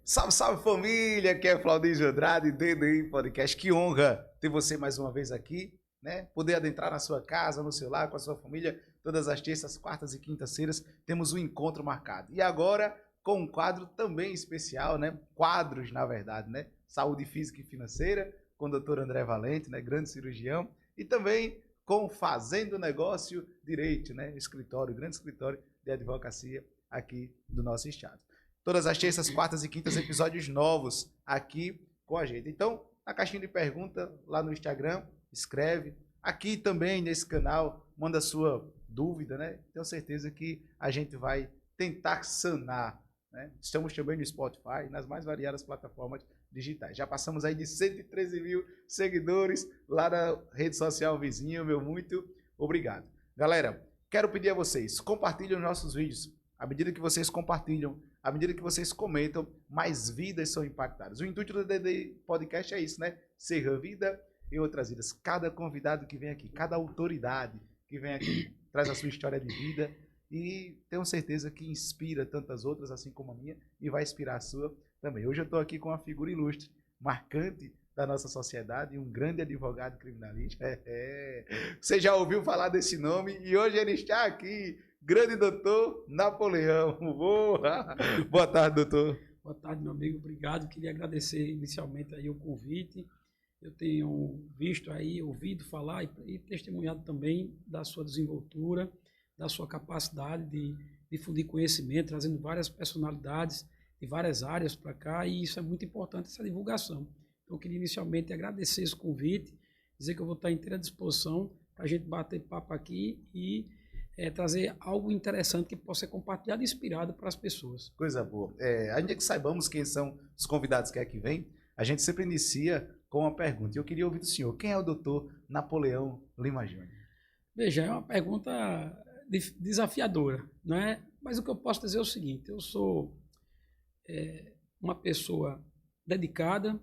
Salve, salve família, aqui é Claudinho Andrade, DDI Podcast. Que honra ter você mais uma vez aqui, né? Poder adentrar na sua casa, no seu lar, com a sua família. Todas as terças, quartas e quintas-feiras temos um encontro marcado. E agora com um quadro também especial, né? Quadros, na verdade, né? Saúde física e financeira, com o Dr. André Valente, né? Grande cirurgião. E também com Fazendo Negócio Direito, né? Escritório, grande escritório de advocacia aqui do nosso estado. Todas as terças, quartas e quintas, episódios novos aqui com a gente. Então, na caixinha de pergunta lá no Instagram, escreve. Aqui também nesse canal, manda sua dúvida, né? Tenho certeza que a gente vai tentar sanar, né? Estamos também no Spotify, nas mais variadas plataformas digitais. Já passamos aí de 113 mil seguidores lá na rede social vizinho, meu muito obrigado. Galera, quero pedir a vocês, compartilhem os nossos vídeos. À medida que vocês compartilham, à medida que vocês comentam, mais vidas são impactadas. O intuito do DDI Podcast é isso, né? Ser vida em outras vidas. Cada convidado que vem aqui, cada autoridade que vem aqui, traz a sua história de vida e tenho certeza que inspira tantas outras, assim como a minha, e vai inspirar a sua também. Hoje eu estou aqui com uma figura ilustre, marcante da nossa sociedade, um grande advogado criminalista. Você já ouviu falar desse nome e hoje ele está aqui. Grande doutor Napoleão. Boa tarde, doutor. Boa tarde, meu amigo. Obrigado. Queria agradecer inicialmente aí o convite. Eu tenho visto aí, ouvido falar e testemunhado também da sua desenvoltura, da sua capacidade de difundir conhecimento, trazendo várias personalidades de várias áreas para cá, e isso é muito importante, essa divulgação. Então, eu queria inicialmente agradecer esse convite, dizer que eu vou estar à inteira disposição para a gente bater papo aqui e trazer algo interessante que possa ser compartilhado e inspirado para as pessoas. Coisa boa. Ainda que saibamos quem são os convidados que aqui vêm, a gente sempre inicia com uma pergunta. Eu queria ouvir do senhor, quem é o doutor Napoleão Lima Júnior? Veja, é uma pergunta desafiadora, não é? Mas o que eu posso dizer é o seguinte, eu sou uma pessoa dedicada,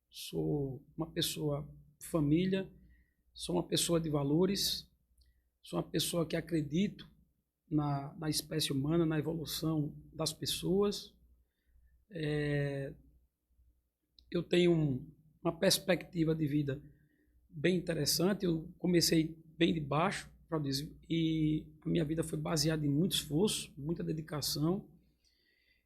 sou uma pessoa família, sou uma pessoa de valores, sou uma pessoa que acredito na espécie humana, na evolução das pessoas. Eu tenho uma perspectiva de vida bem interessante. Eu comecei bem de baixo, e a minha vida foi baseada em muito esforço, muita dedicação.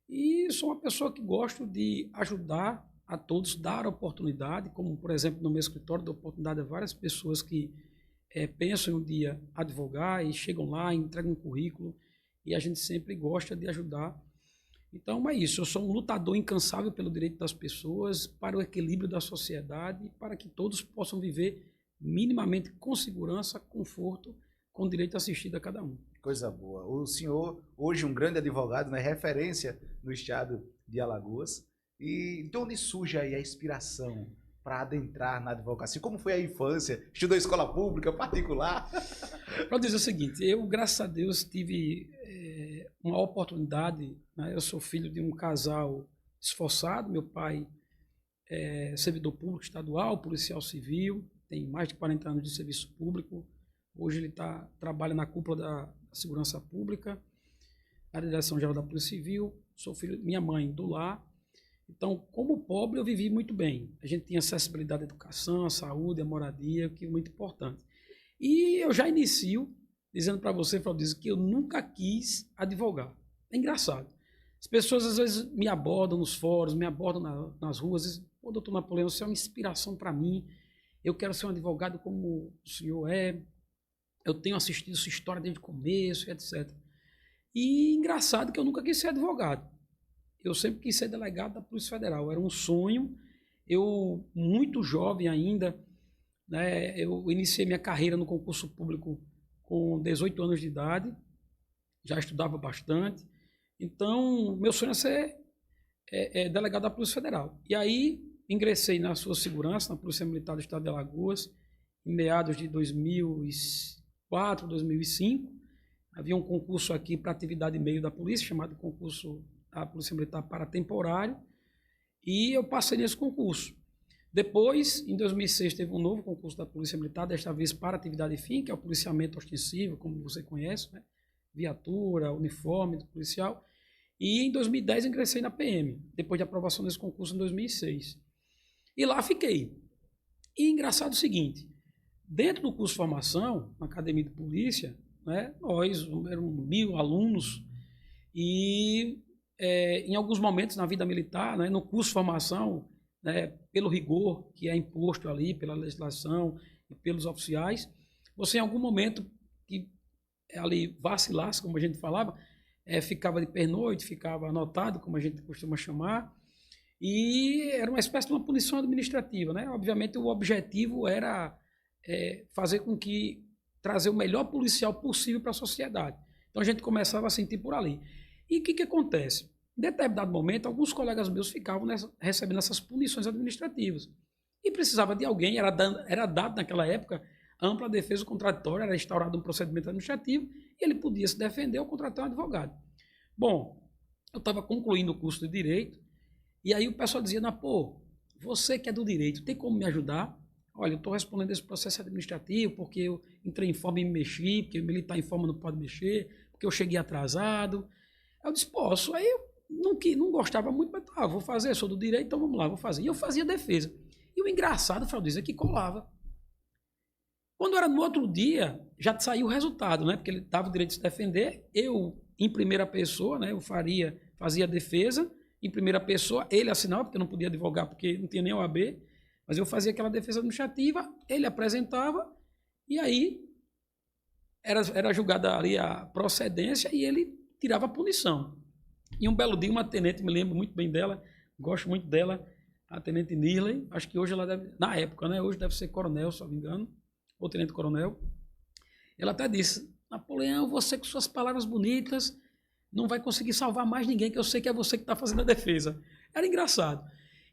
E sou uma pessoa que gosto de ajudar a todos, dar oportunidade, como, por exemplo, no meu escritório, dou oportunidade a várias pessoas que pensam em um dia advogar e chegam lá, entregam um currículo, e a gente sempre gosta de ajudar. Então é isso, eu sou um lutador incansável pelo direito das pessoas, para o equilíbrio da sociedade, para que todos possam viver minimamente com segurança, conforto, com direito assistido a cada um. Coisa boa. O senhor, hoje um grande advogado, né, referência no estado de Alagoas. E de onde surge aí a inspiração para adentrar na advocacia? Como foi a infância? Estudou em escola pública, particular? Para dizer o seguinte, eu, graças a Deus, tive uma oportunidade, né? Eu sou filho de um casal esforçado, meu pai é servidor público estadual, policial civil, tem mais de 40 anos de serviço público, hoje ele trabalha na cúpula da Segurança Pública, na Direção-Geral da Polícia Civil, sou filho, minha mãe do lar. Então, como pobre, eu vivi muito bem. A gente tinha acessibilidade à educação, à saúde, à moradia, que é muito importante. E eu já inicio dizendo para você, Claudinho, que eu nunca quis advogar. É engraçado. As pessoas, às vezes, me abordam nos fóruns, me abordam nas ruas, dizem, pô, doutor Napoleão, você é uma inspiração para mim, eu quero ser um advogado como o senhor é, eu tenho assistido sua história desde o começo, etc. E engraçado que eu nunca quis ser advogado. Eu sempre quis ser delegado da Polícia Federal, era um sonho. Eu, muito jovem ainda, né, eu iniciei minha carreira no concurso público com 18 anos de idade, já estudava bastante. Então, meu sonho é ser delegado da Polícia Federal. E aí, ingressei na sua segurança, na Polícia Militar do Estado de Alagoas, em meados de 2004, 2005. Havia um concurso aqui para atividade e meio da polícia, chamado concurso da Polícia Militar para temporário, e eu passei nesse concurso. Depois, em 2006, teve um novo concurso da Polícia Militar, desta vez para atividade e fim, que é o policiamento ostensivo, como você conhece, né? Viatura, uniforme do policial. E em 2010 ingressei na PM, depois de aprovação desse concurso em 2006. E lá fiquei. E engraçado o seguinte, dentro do curso de formação, na Academia de Polícia, né, nós éramos 1.000 alunos e em alguns momentos na vida militar, né, no curso de formação, né, pelo rigor que é imposto ali, pela legislação e pelos oficiais, você em algum momento que ali vacilasse, como a gente falava, ficava de pernoite, ficava anotado, como a gente costuma chamar, e era uma espécie de uma punição administrativa, né? Obviamente o objetivo era fazer com que trazer o melhor policial possível para a sociedade. Então a gente começava a sentir por ali. E o que acontece? Em determinado momento, alguns colegas meus ficavam recebendo essas punições administrativas. E precisava de alguém, era dado naquela época a ampla defesa contraditória, era instaurado um procedimento administrativo e ele podia se defender ou contratar um advogado. Bom, eu estava concluindo o curso de Direito e aí o pessoal dizia, pô, você que é do Direito, tem como me ajudar? Olha, eu estou respondendo esse processo administrativo porque eu entrei em forma e me mexi, porque militar em forma não pode mexer, porque eu cheguei atrasado. Eu disse, posso. Aí eu não gostava muito, mas vou fazer, sou do Direito, então vamos lá, vou fazer. E eu fazia defesa. E o engraçado, Fraldis, é que colava. Quando era no outro dia, já saiu o resultado, né? Porque ele dava o direito de se defender, eu, em primeira pessoa, né? Eu fazia a defesa, em primeira pessoa, ele assinava, porque eu não podia advogar, porque não tinha nem OAB, mas eu fazia aquela defesa administrativa, ele apresentava, e aí era julgada ali a procedência e ele tirava a punição. E um belo dia, uma tenente, me lembro muito bem dela, gosto muito dela, a tenente Nirley, acho que hoje ela deve, na época, né? Hoje deve ser coronel, se não me engano, ou tenente-coronel, ela até disse, Napoleão, você com suas palavras bonitas não vai conseguir salvar mais ninguém, que eu sei que é você que está fazendo a defesa. Era engraçado.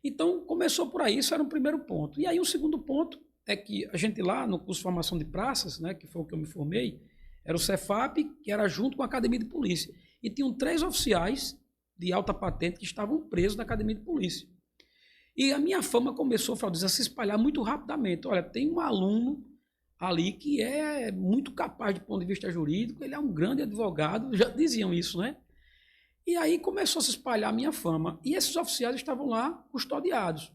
Então, começou por aí, isso era um primeiro ponto. E aí, um segundo ponto é que a gente lá, no curso de formação de praças, né, que foi o que eu me formei, era o Cefap, que era junto com a Academia de Polícia. E tinham 3 oficiais de alta patente que estavam presos na Academia de Polícia. E a minha fama começou, Fraldis, a se espalhar muito rapidamente. Olha, tem um aluno ali que é muito capaz do ponto de vista jurídico, ele é um grande advogado, já diziam isso, né? E aí começou a se espalhar a minha fama. E esses oficiais estavam lá custodiados.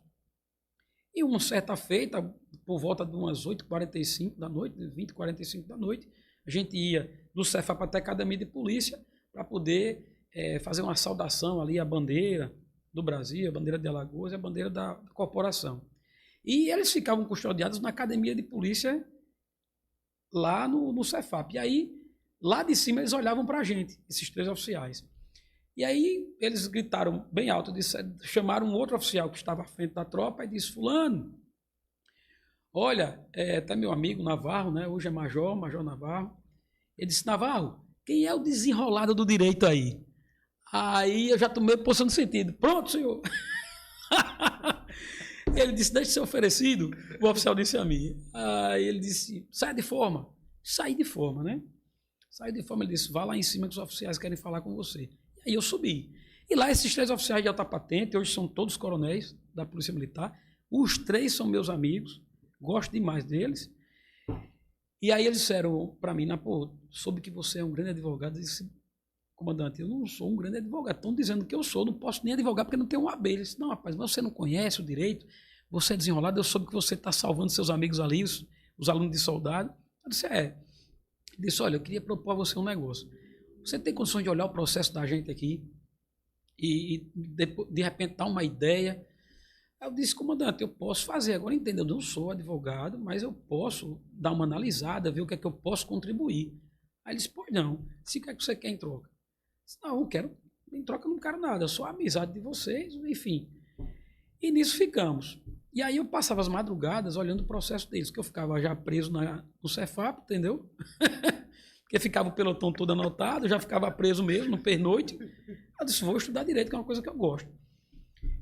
E uma certa feita, por volta de umas 8h45 da noite, 20h45 da noite, a gente ia do Cefap até a Academia de Polícia para poder fazer uma saudação ali à bandeira do Brasil, a bandeira de Alagoas e a bandeira da corporação. E eles ficavam custodiados na Academia de Polícia lá no Cefap. E aí, lá de cima, eles olhavam para a gente, esses 3 oficiais. E aí, eles gritaram bem alto, chamaram um outro oficial que estava à frente da tropa e disse, fulano, olha, tá meu amigo Navarro, né? Hoje é Major Navarro. Ele disse, Navarro, quem é o desenrolado do direito aí? Aí eu já tomei posição no sentido, pronto, senhor. Ele disse, deixe ser oferecido. O oficial disse a mim. Aí ele disse, sai de forma. Saí de forma, né? Saí de forma, ele disse, vá lá em cima que os oficiais querem falar com você. E aí eu subi. E lá esses 3 oficiais de alta patente, hoje são todos coronéis da Polícia Militar. Os 3 são meus amigos, gosto demais deles. E aí eles disseram para mim, pô, soube que você é um grande advogado. Eu disse, comandante, eu não sou um grande advogado. Estão dizendo que eu sou, não posso nem advogar porque não tenho um AB. Ele disse, não, rapaz, mas você não conhece o direito, você é desenrolado, eu soube que você está salvando seus amigos ali, os alunos de soldado. Eu disse, Ele disse, olha, eu queria propor a você um negócio. Você tem condições de olhar o processo da gente aqui e de repente dar uma ideia? Aí eu disse, comandante, eu posso fazer. Agora, entenda, eu não sou advogado, mas eu posso dar uma analisada, ver o que é que eu posso contribuir. Aí ele disse, pois não, se o que é que você quer em troca? Eu disse, não, eu quero, em troca eu não quero nada, eu sou a amizade de vocês, enfim. E nisso ficamos. E aí eu passava as madrugadas olhando o processo deles, que eu ficava já preso no Cefap, entendeu? Porque ficava o pelotão todo anotado, eu já ficava preso mesmo, no pernoite. Eu disse, vou estudar direito, que é uma coisa que eu gosto.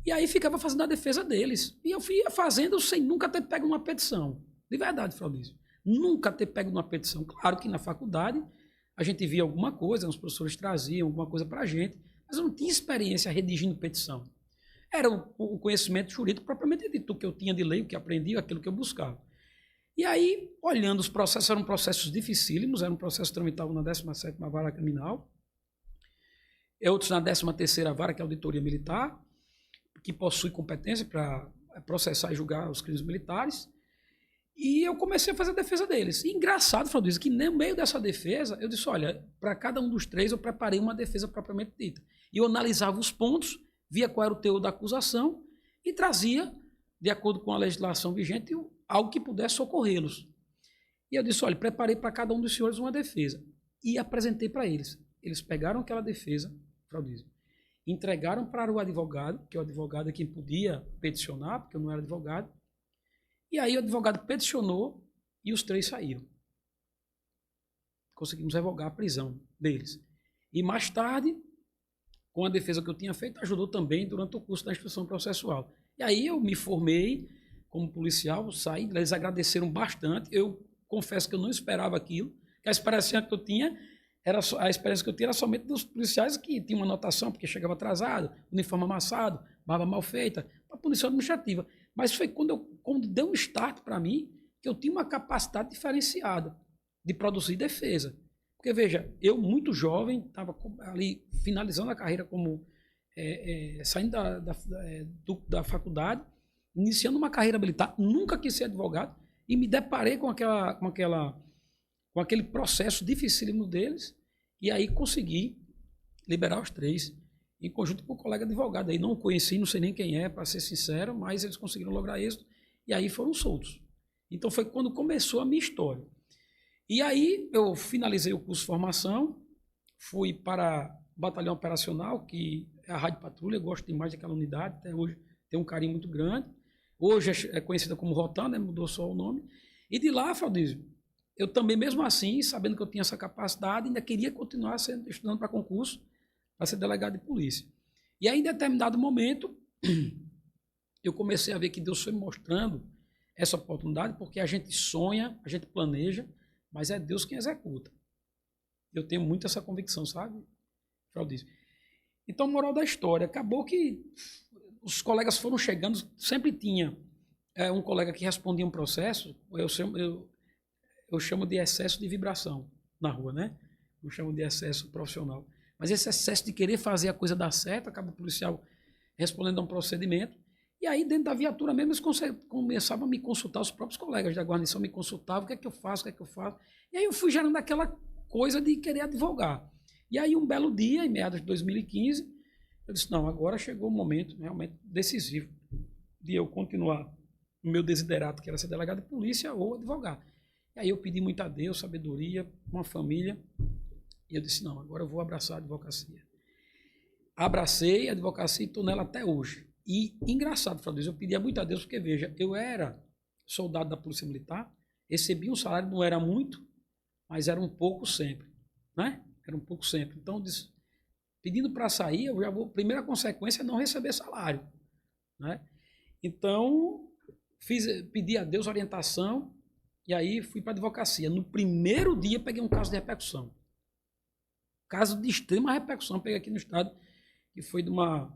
E aí ficava fazendo a defesa deles. E eu ia fazendo sem nunca ter pego numa petição. De verdade, Fraldísio. Nunca ter pego numa petição. Claro que na faculdade a gente via alguma coisa, os professores traziam alguma coisa para a gente, mas eu não tinha experiência redigindo petição. Era o conhecimento jurídico propriamente dito, o que eu tinha de lei, o que aprendi, aquilo que eu buscava. E aí, olhando os processos, eram processos dificílimos, eram processos que tramitavam na 17ª Vara Criminal. outros na 13ª Vara, que é a Auditoria Militar, que possui competência para processar e julgar os crimes militares. E eu comecei a fazer a defesa deles. E engraçado, Flaudísio, que no meio dessa defesa, eu disse, olha, para cada um dos 3 eu preparei uma defesa propriamente dita. E eu analisava os pontos, via qual era o teor da acusação e trazia, de acordo com a legislação vigente, algo que pudesse socorrê-los. E eu disse, olha, preparei para cada um dos senhores uma defesa. E apresentei para eles. Eles pegaram aquela defesa, Flaudísio, entregaram para o advogado, que o advogado é quem podia peticionar, porque eu não era advogado. E aí o advogado peticionou e os 3 saíram. Conseguimos revogar a prisão deles. E mais tarde, com a defesa que eu tinha feito, ajudou também durante o curso da instrução processual. E aí eu me formei como policial, saí, eles agradeceram bastante. Eu confesso que eu não esperava aquilo, que a experiência que eu tinha era somente dos policiais que tinham uma anotação, porque chegava atrasado, uniforme amassado, barba mal feita, uma punição administrativa. Mas foi quando deu um start para mim, que eu tinha uma capacidade diferenciada de produzir defesa. Porque, veja, eu muito jovem, estava ali finalizando a carreira como saindo da faculdade, iniciando uma carreira militar, nunca quis ser advogado, e me deparei com aquele processo dificílimo deles, e aí consegui liberar os 3, em conjunto com o colega advogado. Aí não o conheci, não sei nem quem é, para ser sincero, mas eles conseguiram lograr êxito, e aí foram soltos. Então foi quando começou a minha história. E aí eu finalizei o curso de formação, fui para o batalhão operacional, que é a Rádio Patrulha, eu gosto demais daquela unidade, até hoje tem um carinho muito grande. Hoje é conhecida como Rotan, né? Mudou só o nome. E de lá, Flaudísio, eu também, mesmo assim, sabendo que eu tinha essa capacidade, ainda queria continuar estudando para concurso, para ser delegado de polícia. E aí, em determinado momento, eu comecei a ver que Deus foi me mostrando essa oportunidade, porque a gente sonha, a gente planeja, mas é Deus quem executa. Eu tenho muito essa convicção, sabe, Flaudísio? Então, moral da história, acabou que os colegas foram chegando, sempre tinha um colega que respondia um processo, eu chamo de excesso de vibração na rua, né? Eu chamo de excesso profissional. Mas esse excesso de querer fazer a coisa dar certo, acaba o policial respondendo a um procedimento, e aí dentro da viatura mesmo eles começavam a me consultar, os próprios colegas da guarnição me consultavam, o que é que eu faço, e aí eu fui gerando aquela coisa de querer advogar. E aí um belo dia, em meados de 2015, eu disse, não, agora chegou o momento realmente decisivo de eu continuar no meu desiderato, que era ser delegado de polícia ou advogar. E aí eu pedi muito a Deus, sabedoria, uma família, e eu disse, não, agora eu vou abraçar a advocacia. Abracei a advocacia e estou nela até hoje. E, engraçado, Flaudísio, eu pedia muito a Deus, porque, veja, eu era soldado da Polícia Militar, recebia um salário, não era muito, mas era um pouco sempre, né? Era um pouco sempre. Então, eu disse, pedindo para sair, eu já vou, a primeira consequência é não receber salário, né? Então, pedi a Deus orientação, e aí fui para a advocacia. No primeiro dia, peguei um caso de repercussão. Caso de extrema repercussão, peguei aqui no estado, que foi de uma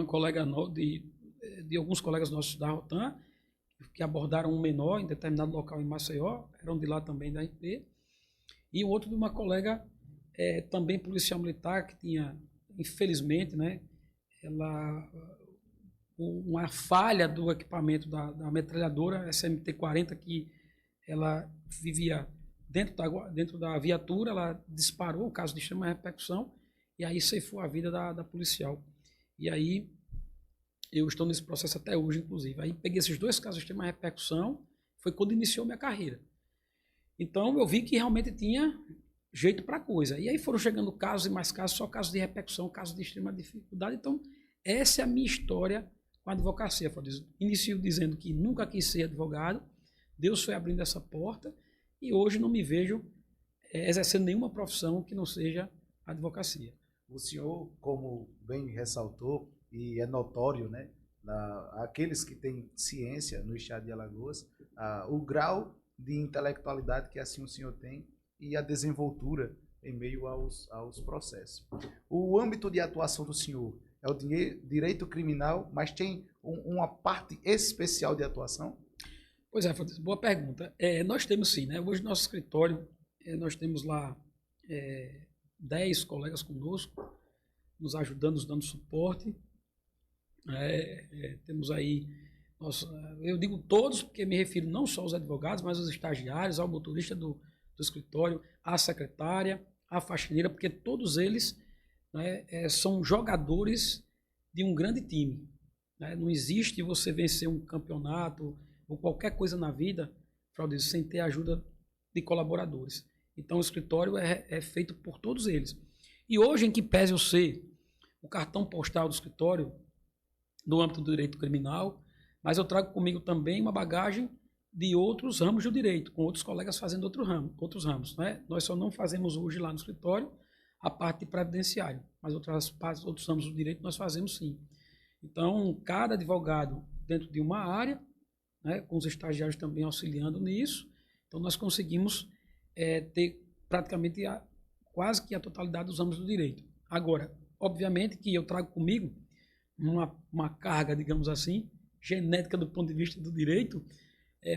colega, de alguns colegas nossos da Rotan, que abordaram um menor em determinado local em Maceió, eram de lá também da IP, e o outro de uma colega também policial militar, que tinha, infelizmente, né, uma falha do equipamento da metralhadora SMT-40, que ela vivia dentro da viatura, ela disparou, um caso de extrema repercussão, e aí ceifou a vida da policial. E aí, eu estou nesse processo até hoje, inclusive. Aí peguei esses 2 casos de extrema repercussão, foi quando iniciou minha carreira. Então, eu vi que realmente tinha jeito para a coisa. E aí foram chegando casos e mais casos, só casos de repercussão, casos de extrema dificuldade. Então, essa é a minha história com a advocacia. Inicio dizendo que nunca quis ser advogado, Deus foi abrindo essa porta, e hoje não me vejo exercendo nenhuma profissão que não seja a advocacia. O senhor, como bem ressaltou, e é notório, né, aqueles que têm ciência no estado de Alagoas, o grau de intelectualidade que assim o senhor tem e a desenvoltura em meio aos processos. O âmbito de atuação do senhor é o direito criminal, mas tem uma parte especial de atuação? Pois é, boa pergunta. Nós temos sim, né? Hoje no nosso escritório, nós temos lá 10 colegas conosco, nos ajudando, nos dando suporte. Temos aí, eu digo todos, porque me refiro não só aos advogados, mas aos estagiários, ao motorista do escritório, à secretária, à faxineira, porque todos eles, né, são jogadores de um grande time. Né? Não existe você vencer um campeonato ou qualquer coisa na vida, Fraldísio, sem ter a ajuda de colaboradores. Então o escritório é feito por todos eles. E hoje, em que pese eu ser o cartão postal do escritório, no âmbito do direito criminal, mas eu trago comigo também uma bagagem de outros ramos do direito, com outros colegas fazendo outros ramos. Né? Nós só não fazemos hoje lá no escritório a parte de previdenciário, mas outros ramos do direito nós fazemos sim. Então, cada advogado dentro de uma área, né, com os estagiários também auxiliando nisso, então nós conseguimos ter praticamente quase que a totalidade dos ramos do direito. Agora, obviamente que eu trago comigo uma carga, digamos assim, genética do ponto de vista do direito,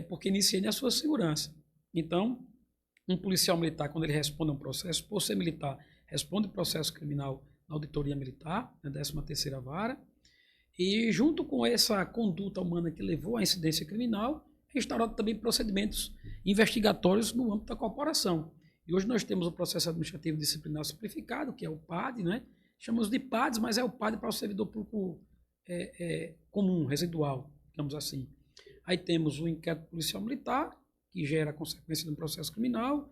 porque iniciei na sua segurança. Então, um policial militar, quando ele responde a um processo, por ser militar, responde processo criminal na auditoria militar, na 13ª Vara, e junto com essa conduta humana que levou à incidência criminal, é instaurado também procedimentos investigatórios no âmbito da corporação. E hoje nós temos o processo administrativo disciplinar simplificado, que é o PAD, né? Chamamos de PADs, mas é o PAD para o servidor público comum, residual, digamos assim. Aí temos o inquérito policial militar, que gera a consequência de um processo criminal.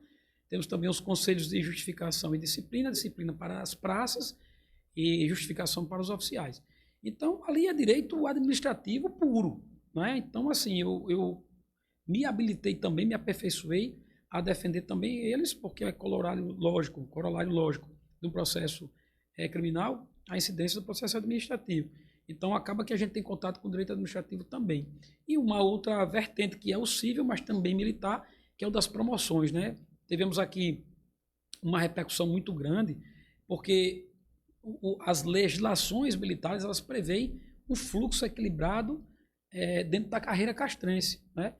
Temos também os conselhos de justificação e disciplina para as praças e justificação para os oficiais. Então, ali é direito administrativo puro. Né? Então, assim, eu me habilitei também, me aperfeiçoei a defender também eles, porque é corolário lógico de um processo criminal, a incidência do processo administrativo. Então, acaba que a gente tem contato com o direito administrativo também. E uma outra vertente que é o civil, mas também militar, que é o das promoções. Né? Tivemos aqui uma repercussão muito grande, porque as legislações militares elas preveem um fluxo equilibrado dentro da carreira castrense. Né?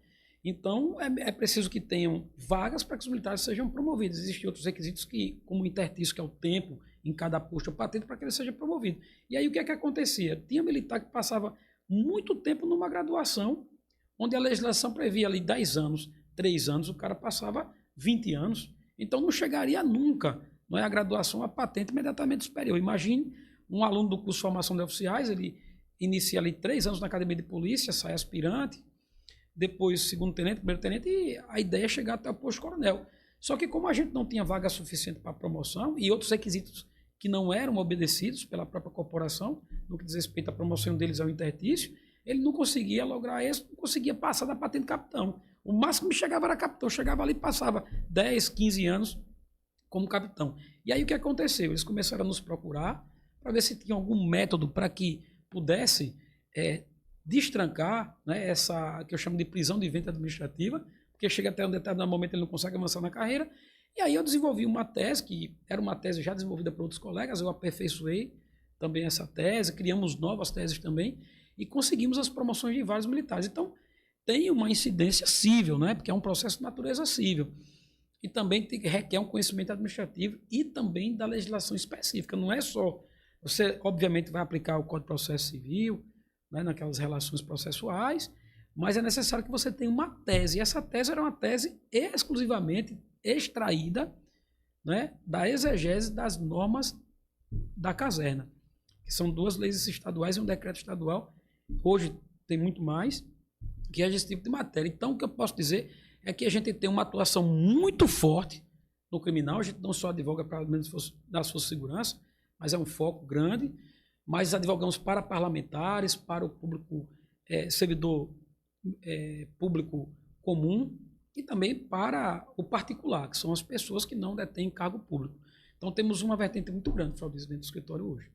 Então, é preciso que tenham vagas para que os militares sejam promovidos. Existem outros requisitos, como o intertício, que é o tempo em cada posto ou patente, para que ele seja promovido. E aí o que é que acontecia? Tinha militar que passava muito tempo numa graduação, onde a legislação previa ali 10 anos, 3 anos, o cara passava 20 anos. Então não chegaria nunca, não é, a graduação, a patente imediatamente superior. Imagine um aluno do curso de formação de oficiais, ele inicia ali 3 anos na academia de polícia, sai aspirante, depois segundo tenente, primeiro tenente, e a ideia é chegar até o posto de coronel. Só que como a gente não tinha vaga suficiente para promoção e outros requisitos que não eram obedecidos pela própria corporação, no que diz respeito à promoção deles ao intertício, ele não conseguia lograr isso, não conseguia passar da patente de capitão. O máximo que chegava era capitão, chegava ali e passava 10, 15 anos como capitão. E aí o que aconteceu? Eles começaram a nos procurar para ver se tinha algum método para que pudesse destrancar, né, essa que eu chamo de prisão de ventre administrativa, porque chega até um determinado momento ele não consegue avançar na carreira. E aí eu desenvolvi uma tese, que era uma tese já desenvolvida por outros colegas, eu aperfeiçoei também essa tese, criamos novas teses também, e conseguimos as promoções de vários militares. Então, tem uma incidência civil, né? Porque é um processo de natureza civil. E também requer um conhecimento administrativo e também da legislação específica. Não é só... Você, obviamente, vai aplicar o Código de Processo Civil, né, naquelas relações processuais, mas é necessário que você tenha uma tese. E essa tese era uma tese exclusivamente extraída, né, da exegese das normas da caserna, que são 2 leis estaduais e um decreto estadual. Hoje tem muito mais, que é esse tipo de matéria. Então, o que eu posso dizer é que a gente tem uma atuação muito forte no criminal. A gente não só advoga para menos da sua segurança, mas é um foco grande. Mas advogamos para parlamentares, para o público servidor público comum, e também para o particular, que são as pessoas que não detêm cargo público. Então temos uma vertente muito grande, Fraldísio, dentro do escritório hoje.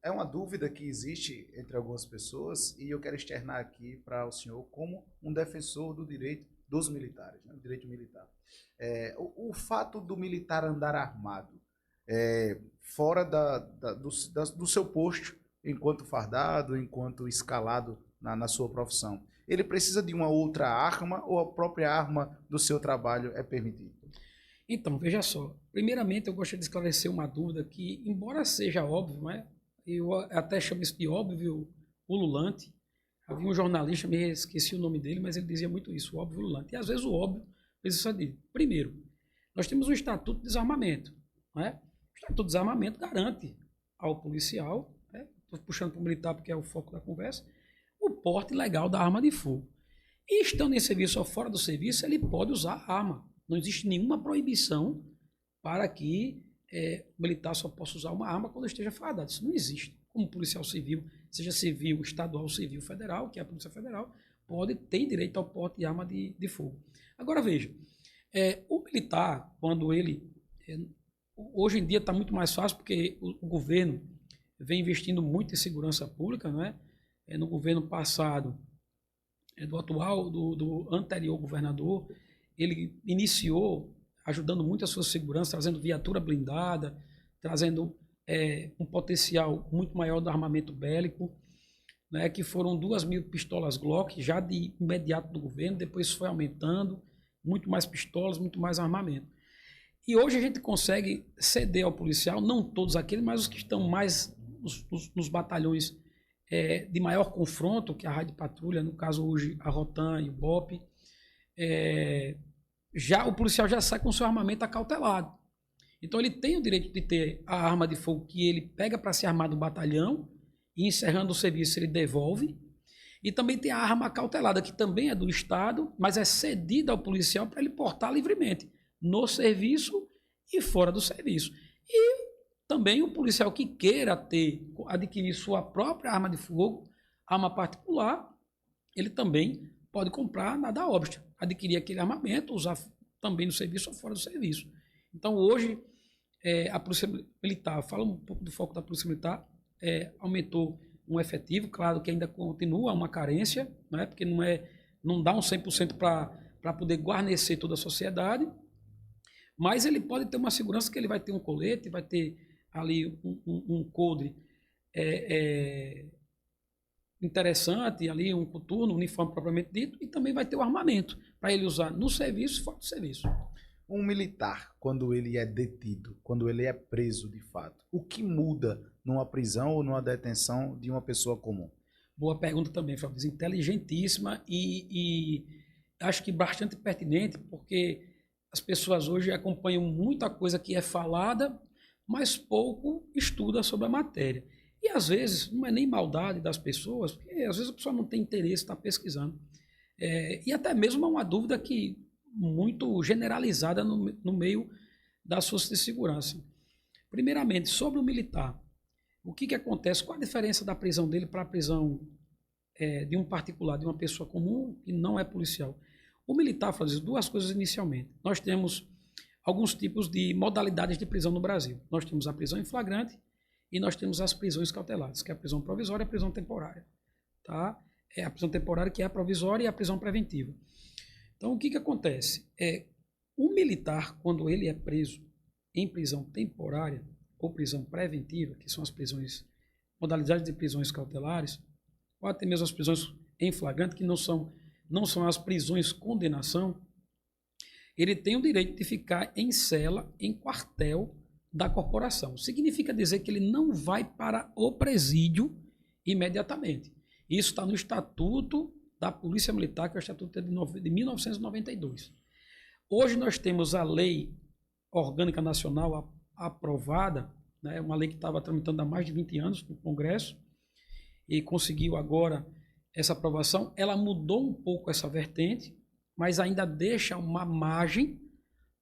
É uma dúvida que existe entre algumas pessoas e eu quero externar aqui para o senhor como um defensor do direito dos militares, né, do direito militar. O fato do militar andar armado fora do seu posto, enquanto fardado, enquanto escalado na sua profissão, ele precisa de uma outra arma ou a própria arma do seu trabalho é permitida? Então, veja só. Primeiramente, eu gostaria de esclarecer uma dúvida que, embora seja óbvio, não é? Eu até chamo isso de óbvio ululante. Havia um jornalista, me esqueci o nome dele, mas ele dizia muito isso, o óbvio ululante. E às vezes o óbvio precisa ser dito. Primeiro, nós temos o Estatuto de Desarmamento. Não é? O Estatuto de Desarmamento garante ao policial, estou puxando para o militar porque é o foco da conversa, o porte legal da arma de fogo. E estando em serviço ou fora do serviço, ele pode usar a arma. Não existe nenhuma proibição para que o militar só possa usar uma arma quando esteja fardado. Isso não existe. Como policial civil, seja civil, estadual, civil, federal, que é a Polícia Federal, tem direito ao porte de arma de fogo. Agora veja, o militar, quando ele... hoje em dia está muito mais fácil porque o governo vem investindo muito em segurança pública, não é? No governo passado, do anterior governador, ele iniciou ajudando muito a sua segurança, trazendo viatura blindada, trazendo um potencial muito maior do armamento bélico, né, que foram 2.000 pistolas Glock, já de imediato do governo, depois foi aumentando, muito mais pistolas, muito mais armamento. E hoje a gente consegue ceder ao policial, não todos aqueles, mas os que estão mais nos batalhões de maior confronto, que é a Raio de Patrulha, no caso hoje a Rotan e o BOP, o policial já sai com seu armamento acautelado. Então ele tem o direito de ter a arma de fogo que ele pega para se armar do batalhão e encerrando o serviço ele devolve. E também tem a arma acautelada, que também é do Estado, mas é cedida ao policial para ele portar livremente, no serviço e fora do serviço. E também o policial que queira adquirir sua própria arma de fogo, arma particular, ele também pode comprar nada obsta, adquirir aquele armamento, usar também no serviço ou fora do serviço. Então hoje a Polícia Militar, fala um pouco do foco da Polícia Militar, aumentou um efetivo, claro que ainda continua uma carência, né, porque não dá um 100% para poder guarnecer toda a sociedade, mas ele pode ter uma segurança que ele vai ter um colete, vai ter ali um coldre interessante, ali um coturno, um uniforme propriamente dito, e também vai ter o armamento para ele usar no serviço e fora do serviço. Um militar, quando ele é detido, quando ele é preso de fato, o que muda numa prisão ou numa detenção de uma pessoa comum? Boa pergunta também, Fabrício, inteligentíssima e acho que bastante pertinente, porque as pessoas hoje acompanham muita coisa que é falada, mas pouco estuda sobre a matéria. E às vezes não é nem maldade das pessoas, porque às vezes a pessoa não tem interesse, está pesquisando. E até mesmo é uma dúvida que muito generalizada no meio das forças de segurança. Primeiramente, sobre o militar, o que acontece? Qual a diferença da prisão dele para a prisão de um particular, de uma pessoa comum que não é policial? O militar faz duas coisas inicialmente. Nós temos alguns tipos de modalidades de prisão no Brasil. Nós temos a prisão em flagrante e nós temos as prisões cautelares, que é a prisão provisória e a prisão temporária. Tá? A prisão temporária que é a provisória e a prisão preventiva. Então, o que acontece? O militar, quando ele é preso em prisão temporária ou prisão preventiva, que são as modalidades de prisões cautelares, ou até mesmo as prisões em flagrante, que não são as prisões condenação, ele tem o direito de ficar em cela, em quartel da corporação. Significa dizer que ele não vai para o presídio imediatamente. Isso está no Estatuto da Polícia Militar, que é o Estatuto de 1992. Hoje nós temos a Lei Orgânica Nacional aprovada, né, uma lei que estava tramitando há mais de 20 anos no Congresso, e conseguiu agora essa aprovação. Ela mudou um pouco essa vertente, mas ainda deixa uma margem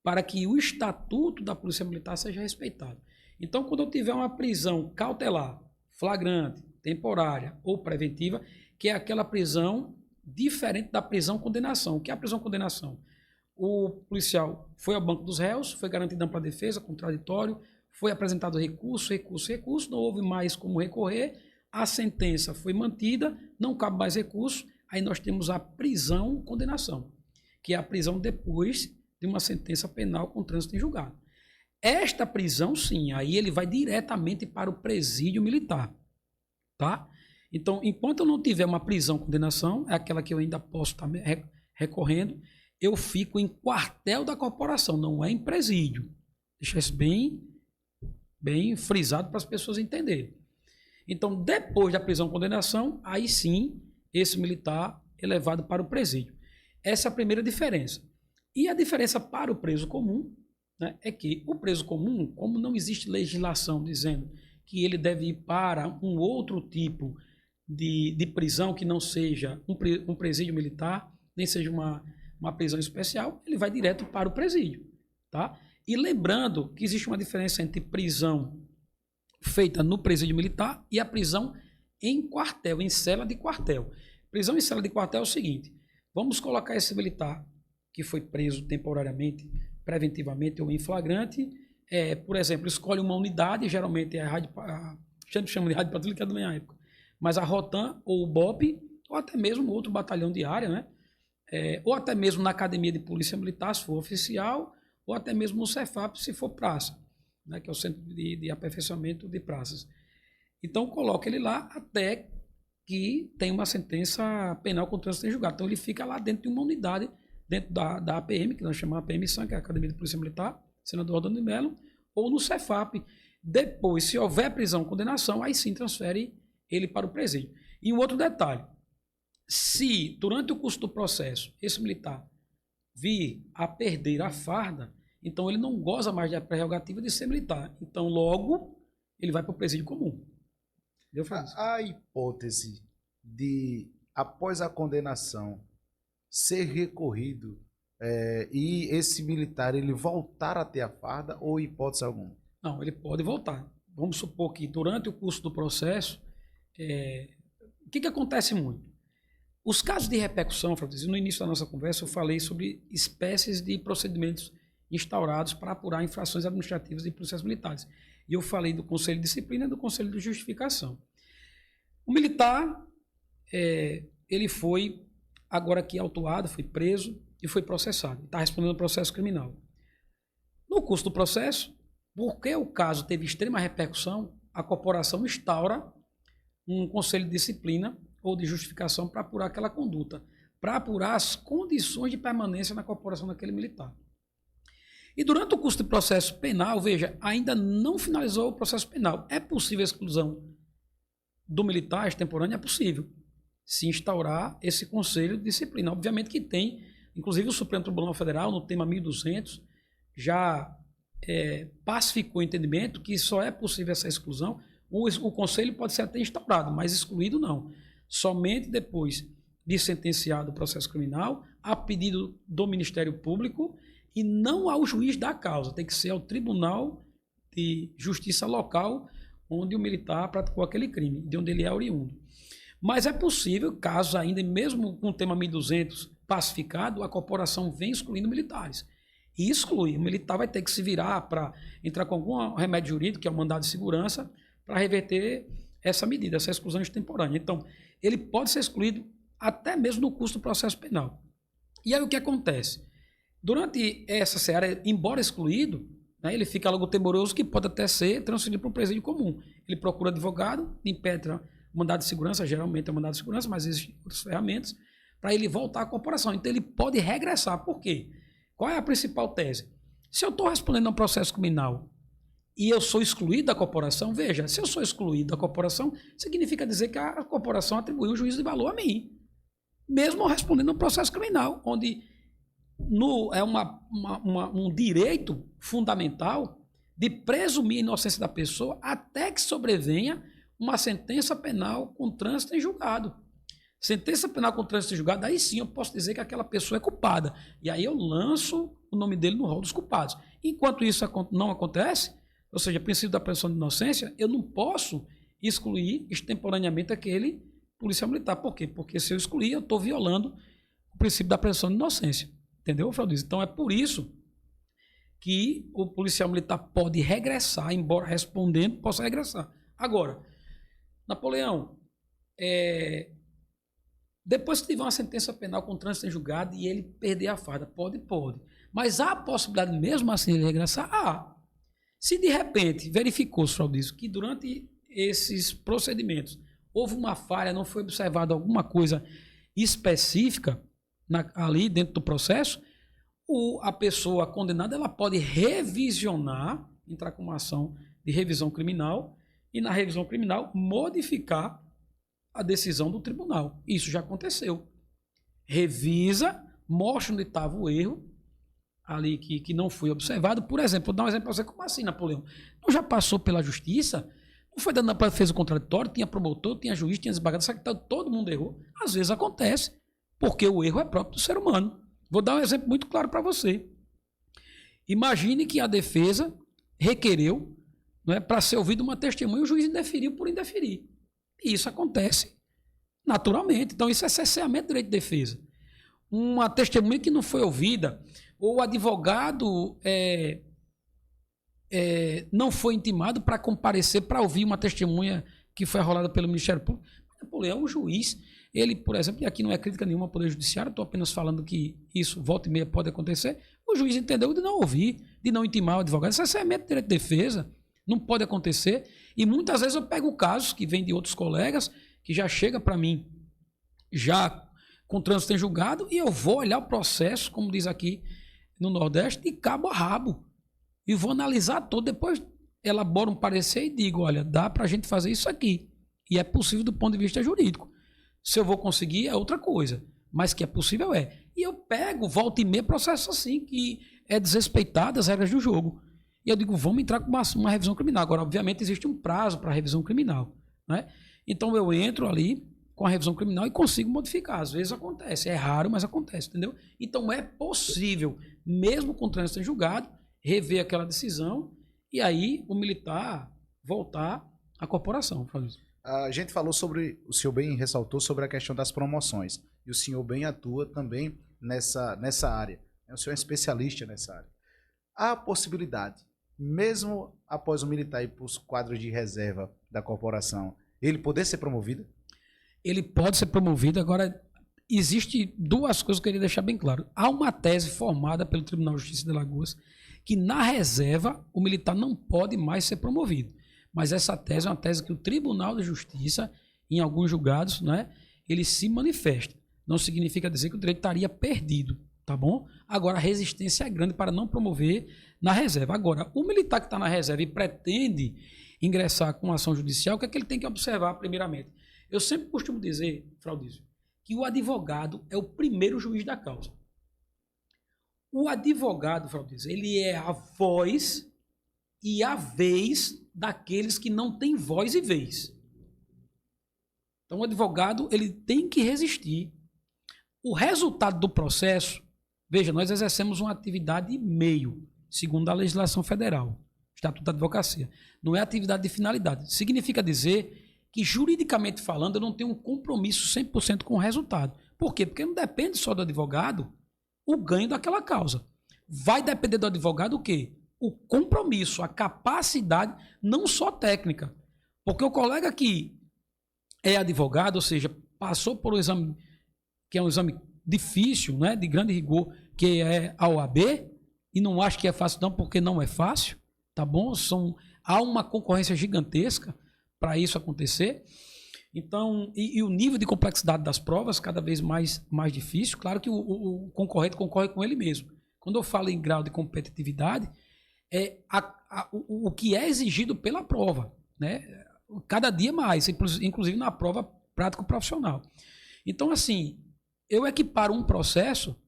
para que o Estatuto da Polícia Militar seja respeitado. Então, quando eu tiver uma prisão cautelar, flagrante, temporária ou preventiva, que é aquela prisão diferente da prisão condenação. O que é a prisão condenação? O policial foi ao banco dos réus, foi garantida ampla defesa, contraditório, foi apresentado recurso, não houve mais como recorrer, a sentença foi mantida, não cabe mais recurso, aí nós temos a prisão condenação, que é a prisão depois de uma sentença penal com trânsito em julgado. Esta prisão, sim, aí ele vai diretamente para o presídio militar, tá? Então, enquanto eu não tiver uma prisão condenação, é aquela que eu ainda posso estar recorrendo, eu fico em quartel da corporação, não é em presídio. Deixa isso bem frisado para as pessoas entenderem. Então, depois da prisão e condenação, aí sim, esse militar é levado para o presídio. Essa é a primeira diferença. E a diferença para o preso comum, né, é que o preso comum, como não existe legislação dizendo que ele deve ir para um outro tipo de prisão que não seja um presídio militar, nem seja uma prisão especial, ele vai direto para o presídio. Tá? E lembrando que existe uma diferença entre prisão feita no presídio militar e a prisão em quartel, em cela de quartel. Prisão em cela de quartel é o seguinte: vamos colocar esse militar que foi preso temporariamente, preventivamente ou em flagrante, por exemplo, escolhe uma unidade, geralmente é a gente chama de rádio patrulha, que é da minha época, mas a Rotam ou o BOP, ou até mesmo outro batalhão de área, né? Ou até mesmo na academia de polícia militar, se for oficial, ou até mesmo no Cefap, se for praça, né? Que é o centro de aperfeiçoamento de praças. Então, coloca ele lá até que tem uma sentença penal com trânsito em julgado. Então, ele fica lá dentro de uma unidade, dentro da APM, que nós chamamos APM SAM, que é a Academia de Polícia Militar, senador Adão de Mello, ou no Cefap. Depois, se houver prisão ou condenação, aí sim transfere ele para o presídio. E um outro detalhe: se durante o curso do processo esse militar vir a perder a farda, então ele não goza mais da prerrogativa de ser militar. Então, logo, ele vai para o presídio comum. A hipótese de, após a condenação, ser recorrido e esse militar ele voltar a ter a farda, ou hipótese alguma? Não, ele pode voltar. Vamos supor que durante o curso do processo, o que acontece muito? Os casos de repercussão, Francisco, no início da nossa conversa eu falei sobre espécies de procedimentos instaurados para apurar infrações administrativas e processos militares. E eu falei do Conselho de Disciplina e do Conselho de Justificação. O militar, ele foi agora aqui autuado, foi preso e foi processado. Está respondendo ao processo criminal. No curso do processo, porque o caso teve extrema repercussão, a corporação instaura um conselho de disciplina ou de justificação para apurar aquela conduta, para apurar as condições de permanência na corporação daquele militar. E durante o curso de processo penal, veja, ainda não finalizou o processo penal. É possível a exclusão do militar extemporâneo? É possível, se instaurar esse conselho de disciplina. Obviamente que tem, inclusive o Supremo Tribunal Federal, no tema 1200, já pacificou o entendimento que só é possível essa exclusão. O conselho pode ser até instaurado, mas excluído não. Somente depois de sentenciado o processo criminal, a pedido do Ministério Público, e não ao juiz da causa, tem que ser ao Tribunal de Justiça local onde o militar praticou aquele crime, de onde ele é oriundo. Mas é possível, caso ainda, mesmo com o tema 1200 pacificado, a corporação vem excluindo militares. E exclui. O militar vai ter que se virar para entrar com algum remédio jurídico, que é o mandado de segurança, para reverter essa medida, essa exclusão extemporânea. Então, ele pode ser excluído até mesmo no curso do processo penal. E aí o que acontece? Durante essa seara, embora excluído, né, ele fica logo temoroso que pode até ser transferido para um presídio comum. Ele procura advogado, impetra mandado de segurança, geralmente é mandado de segurança, mas existem outras ferramentas, para ele voltar à corporação. Então ele pode regressar. Por quê? Qual é a principal tese? Se eu estou respondendo a um processo criminal e eu sou excluído da corporação, veja, se eu sou excluído da corporação, significa dizer que a corporação atribuiu um juízo de valor a mim. Mesmo respondendo a um processo criminal, onde é um direito fundamental de presumir a inocência da pessoa até que sobrevenha uma sentença penal com trânsito em julgado. Sentença penal com trânsito em julgado, aí sim eu posso dizer que aquela pessoa é culpada. E aí eu lanço o nome dele no rol dos culpados. Enquanto isso não acontece, ou seja, princípio da presunção de inocência, eu não posso excluir extemporaneamente aquele policial militar. Por quê? Porque se eu excluir, eu estou violando o princípio da presunção de inocência. Entendeu, Fraudis? Então é por isso que o policial militar pode regressar, embora respondendo, possa regressar. Agora, Napoleão, depois que tiver uma sentença penal com trânsito em julgado e ele perder a farda, pode. Mas há a possibilidade mesmo assim de ele regressar? Se de repente verificou-se, Fraudis, que durante esses procedimentos houve uma falha, não foi observada alguma coisa específica ali dentro do processo, a pessoa condenada ela pode revisionar, entrar com uma ação de revisão criminal e na revisão criminal modificar a decisão do tribunal. Isso já aconteceu. Revisa, mostra onde estava o erro ali que não foi observado. Por exemplo, vou dar um exemplo para você. Como assim, Napoleão? Não já passou pela justiça? Não foi dando para defesa contraditório? Tinha promotor, tinha juiz, tinha desembargador, todo mundo errou. Às vezes acontece, porque o erro é próprio do ser humano. Vou dar um exemplo muito claro para você. Imagine que a defesa requereu, né, para ser ouvido uma testemunha, o juiz indeferiu por indeferir. E isso acontece naturalmente. Então, isso é cerceamento do direito de defesa. Uma testemunha que não foi ouvida, ou o advogado não foi intimado para comparecer, para ouvir uma testemunha que foi arrolada pelo Ministério Público. Napoleão, o juiz, ele, por exemplo, e aqui não é crítica nenhuma ao Poder Judiciário, estou apenas falando que isso, volta e meia, pode acontecer, o juiz entendeu de não ouvir, de não intimar o advogado. Isso é cerceamento do direito de defesa, não pode acontecer. E muitas vezes eu pego casos que vêm de outros colegas, que já chega para mim, já com trânsito em julgado, e eu vou olhar o processo, como diz aqui no Nordeste, de cabo a rabo. E vou analisar todo, depois elaboro um parecer e digo, olha, dá para a gente fazer isso aqui. E é possível do ponto de vista jurídico. Se eu vou conseguir é outra coisa, mas que é possível é. E eu pego, volta e meia, processo assim, que é desrespeitado as regras do jogo. E eu digo, vamos entrar com uma revisão criminal. Agora, obviamente, existe um prazo para a revisão criminal, né? Então, eu entro ali com a revisão criminal e consigo modificar. Às vezes acontece, é raro, mas acontece, entendeu? Então, é possível, mesmo com trânsito em julgado, rever aquela decisão e aí o militar voltar à corporação. A gente falou sobre, o senhor bem ressaltou sobre a questão das promoções. E o senhor bem atua também nessa área. O senhor é especialista nessa área. Há a possibilidade, mesmo após o militar ir para os quadros de reserva da corporação, ele poder ser promovido? Ele pode ser promovido. Agora, existe duas coisas que eu queria deixar bem claro. Há uma tese formada pelo Tribunal de Justiça de Alagoas que na reserva o militar não pode mais ser promovido. Mas essa tese é uma tese que o Tribunal de Justiça, em alguns julgados, né, ele se manifesta. Não significa dizer que o direito estaria perdido, tá bom? Agora, a resistência é grande para não promover na reserva. Agora, o militar que está na reserva e pretende ingressar com ação judicial, o que é que ele tem que observar primeiramente? Eu sempre costumo dizer, Fraudísio, que o advogado é o primeiro juiz da causa. O advogado, Fraudísio, ele é a voz e a vez daqueles que não têm voz e vez. Então, o advogado ele tem que resistir. O resultado do processo, veja, nós exercemos uma atividade meio, segundo a legislação federal, Estatuto da Advocacia. Não é atividade de finalidade. Significa dizer que, juridicamente falando, eu não tenho um compromisso 100% com o resultado. Por quê? Porque não depende só do advogado o ganho daquela causa. Vai depender do advogado o quê? O compromisso, a capacidade, não só técnica. Porque o colega que é advogado, ou seja, passou por um exame, que é um exame difícil, né, de grande rigor, que é a OAB, e não acho que é fácil não, porque não é fácil, tá bom? Há uma concorrência gigantesca para isso acontecer. Então, e o nível de complexidade das provas cada vez mais difícil. Claro que o concorrente concorre com ele mesmo. Quando eu falo em grau de competitividade, é o que é exigido pela prova, né? Cada dia mais, inclusive na prova prático-profissional. Então, assim, eu equiparo um processo,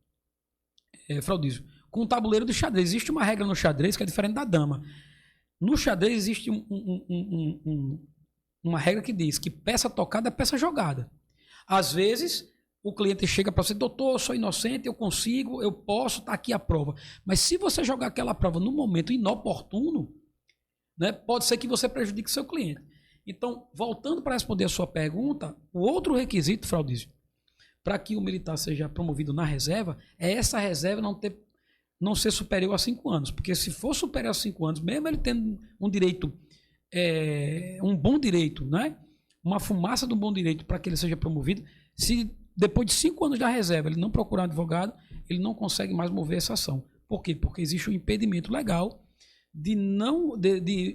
Fraudísio, com um tabuleiro de xadrez. Existe uma regra no xadrez que é diferente da dama. No xadrez existe uma regra que diz que peça tocada é peça jogada. Às vezes, o cliente chega para você, doutor, eu sou inocente, eu consigo, eu posso, está aqui a prova. Mas se você jogar aquela prova no momento inoportuno, né, pode ser que você prejudique seu cliente. Então, voltando para responder a sua pergunta, o outro requisito, Fraudísio, para que o militar seja promovido na reserva, é essa reserva não ser superior a 5 anos. Porque se for superior a 5 anos, mesmo ele tendo um direito, um bom direito, né? Uma fumaça do bom direito para que ele seja promovido, se depois de 5 anos da reserva ele não procurar um advogado, ele não consegue mais mover essa ação. Por quê? Porque existe um impedimento legal de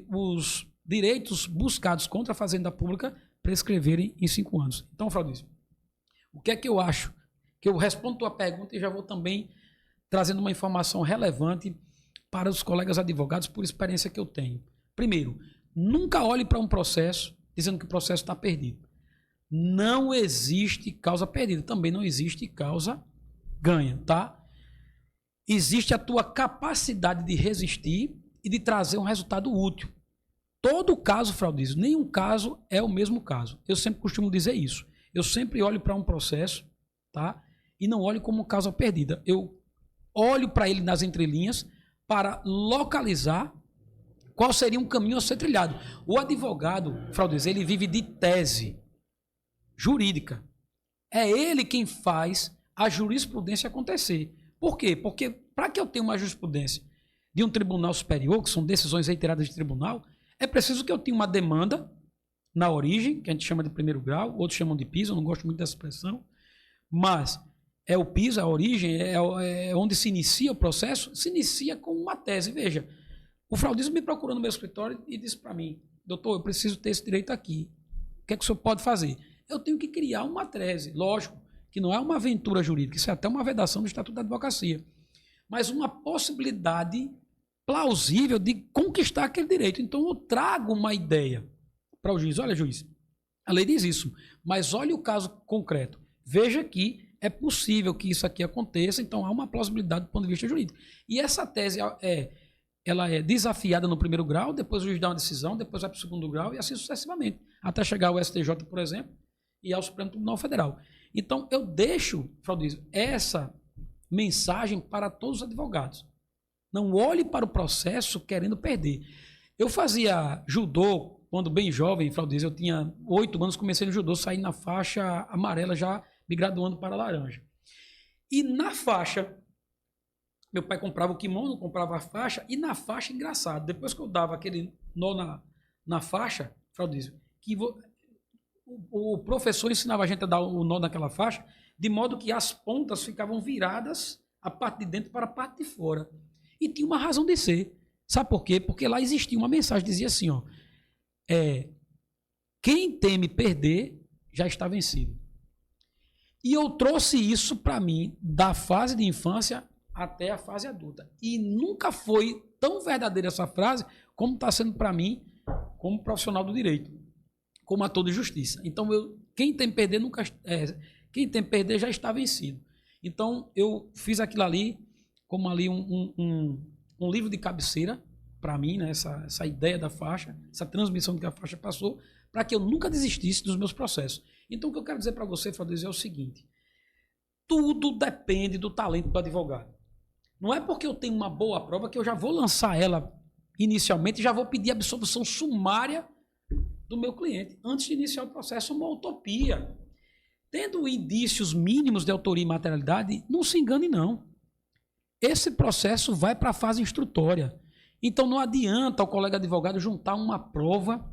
os direitos buscados contra a Fazenda Pública prescreverem em 5 anos. Então, Fraudísio, o que é que eu acho? Que eu respondo a tua pergunta e já vou também trazendo uma informação relevante para os colegas advogados por experiência que eu tenho. Primeiro, nunca olhe para um processo dizendo que o processo está perdido. Não existe causa perdida, também não existe causa ganha, tá? Existe a tua capacidade de resistir e de trazer um resultado útil. Todo caso fraudício, nenhum caso é o mesmo caso. Eu sempre costumo dizer isso. Eu sempre olho para um processo, tá? E não olho como causa perdida. Eu olho para ele nas entrelinhas para localizar qual seria um caminho a ser trilhado. O advogado fraudício, ele vive de tese jurídica. É ele quem faz a jurisprudência acontecer. Por quê? Porque para que eu tenha uma jurisprudência de um tribunal superior, que são decisões reiteradas de tribunal, é preciso que eu tenha uma demanda na origem, que a gente chama de primeiro grau, outros chamam de piso, eu não gosto muito dessa expressão, mas é o piso, a origem, é onde se inicia o processo, se inicia com uma tese. Veja, o fraudista me procurou no meu escritório e disse para mim, doutor, eu preciso ter esse direito aqui. O que é que o senhor pode fazer? Eu tenho que criar uma tese, lógico, que não é uma aventura jurídica, isso é até uma vedação do Estatuto da Advocacia, mas uma possibilidade plausível de conquistar aquele direito. Então eu trago uma ideia para o juiz. Olha, juiz, a lei diz isso, mas olha o caso concreto. Veja que é possível que isso aqui aconteça, então há uma plausibilidade do ponto de vista jurídico. E essa tese ela é desafiada no primeiro grau, depois o juiz dá uma decisão, depois vai para o segundo grau e assim sucessivamente, até chegar ao STJ, por exemplo, e ao Supremo Tribunal Federal. Então eu deixo, Fraudísio, essa mensagem para todos os advogados. Não olhe para o processo querendo perder. Eu fazia judô quando bem jovem, Fraudísio, eu tinha 8 anos, comecei no judô, saí na faixa amarela, já me graduando para laranja. E na faixa, meu pai comprava o kimono, comprava a faixa, e na faixa, engraçado, depois que eu dava aquele nó na faixa, Fraudísio, que o professor ensinava a gente a dar o nó naquela faixa, de modo que as pontas ficavam viradas, a parte de dentro para a parte de fora. E tinha uma razão de ser. Sabe por quê? Porque lá existia uma mensagem, dizia assim, ó, quem teme perder já está vencido. E eu trouxe isso para mim da fase de infância até a fase adulta. E nunca foi tão verdadeira essa frase como está sendo para mim como profissional do direito, como ator de justiça. Então, quem tem perder quem tem perder já está vencido. Então, eu fiz aquilo ali como ali um livro de cabeceira para mim, né? Essa ideia da faixa, essa transmissão que a faixa passou, para que eu nunca desistisse dos meus processos. Então, o que eu quero dizer para você, Fabrício, é o seguinte: tudo depende do talento do advogado. Não é porque eu tenho uma boa prova que eu já vou lançar ela inicialmente e já vou pedir absolvição sumária do meu cliente. Antes de iniciar o processo, é uma utopia. Tendo indícios mínimos de autoria e materialidade, não se engane, não. Esse processo vai para a fase instrutória. Então, não adianta o colega advogado juntar uma prova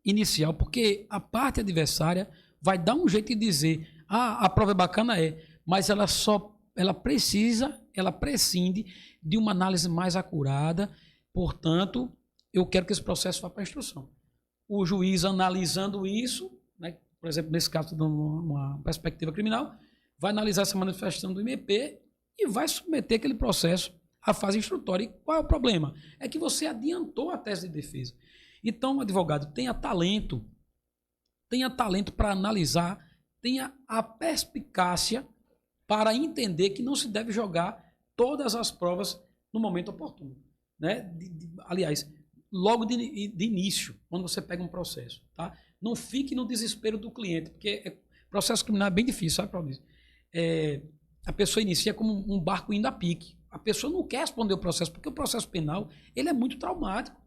inicial, porque a parte adversária vai dar um jeito de dizer, a prova é bacana, mas ela prescinde de uma análise mais acurada. Portanto, eu quero que esse processo vá para a instrução. O juiz analisando isso, né, por exemplo, nesse caso, de uma perspectiva criminal, vai analisar essa manifestação do MP e vai submeter aquele processo à fase instrutória. E qual é o problema? É que você adiantou a tese de defesa. Então, advogado, tenha talento para analisar, tenha a perspicácia para entender que não se deve jogar todas as provas no momento oportuno, né? Aliás, logo de início, quando você pega um processo, tá? Não fique no desespero do cliente, porque processo criminal é bem difícil, sabe, Claudio? A pessoa inicia como um barco indo a pique. A pessoa não quer responder o processo, porque o processo penal ele é muito traumático.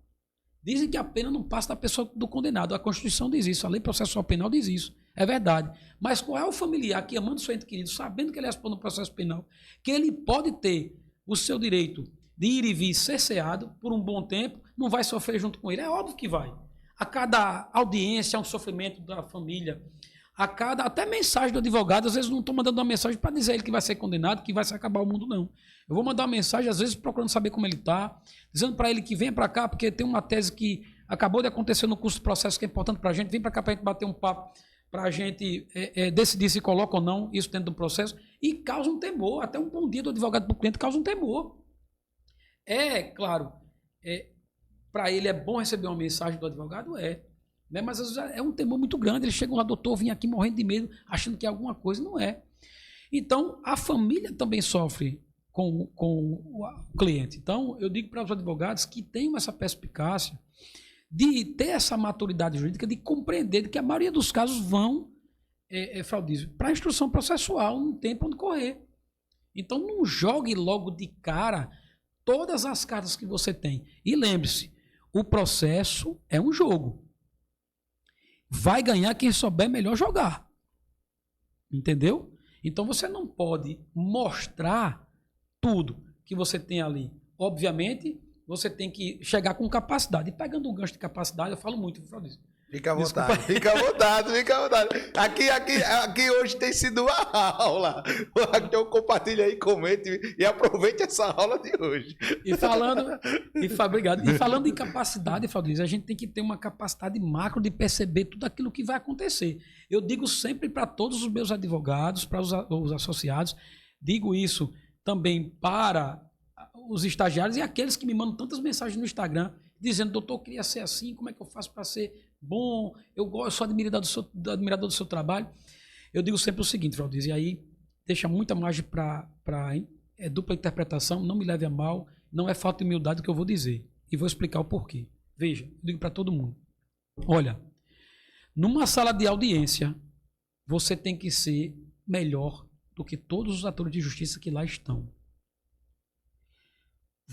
Dizem que a pena não passa da pessoa do condenado. A Constituição diz isso, a lei processual penal diz isso. É verdade. Mas qual é o familiar que, amando seu ente querido, sabendo que ele responde no processo penal, que ele pode ter o seu direito de ir e vir cerceado por um bom tempo, não vai sofrer junto com ele? É óbvio que vai. A cada audiência, há um sofrimento da família. Até mensagem do advogado, às vezes não estou mandando uma mensagem para dizer ele que vai ser condenado, que vai se acabar o mundo, não. Eu vou mandar uma mensagem, às vezes procurando saber como ele está, dizendo para ele que venha para cá, porque tem uma tese que acabou de acontecer no curso do processo que é importante para a gente, vem para cá para a gente bater um papo, para a gente decidir se coloca ou não isso dentro do processo, e causa um temor. Até um bom dia do advogado para o cliente causa um temor. Claro, para ele é bom receber uma mensagem do advogado, né? Mas às vezes é um temor muito grande. Ele chega lá, doutor, vim aqui morrendo de medo, achando que é alguma coisa, não é. Então, a família também sofre com o cliente. Então, eu digo para os advogados que tenham essa perspicácia de ter essa maturidade jurídica, de compreender que a maioria dos casos vão, fraudismo, para a instrução processual, não tem para onde correr. Então, não jogue logo de cara todas as cartas que você tem. E lembre-se, o processo é um jogo. Vai ganhar quem souber melhor jogar. Entendeu? Então, você não pode mostrar tudo que você tem ali. Obviamente, você tem que chegar com capacidade. E pegando o gancho de capacidade, eu falo muito, Fraudismo. Fica à vontade, fica à vontade, fica à vontade. Aqui hoje tem sido uma aula. Então compartilha aí, comente e aproveite essa aula de hoje. Obrigado. E falando em capacidade, Fabrício, a gente tem que ter uma capacidade macro de perceber tudo aquilo que vai acontecer. Eu digo sempre para todos os meus advogados, para os associados, digo isso também para os estagiários e aqueles que me mandam tantas mensagens no Instagram, dizendo, doutor, eu queria ser assim, como é que eu faço para ser bom? Eu sou admirador do seu trabalho. Eu digo sempre o seguinte, Valdir, e aí deixa muita margem para dupla interpretação, não me leve a mal, não é falta de humildade o que eu vou dizer. E vou explicar o porquê. Veja, eu digo para todo mundo. Olha, numa sala de audiência, você tem que ser melhor do que todos os atores de justiça que lá estão.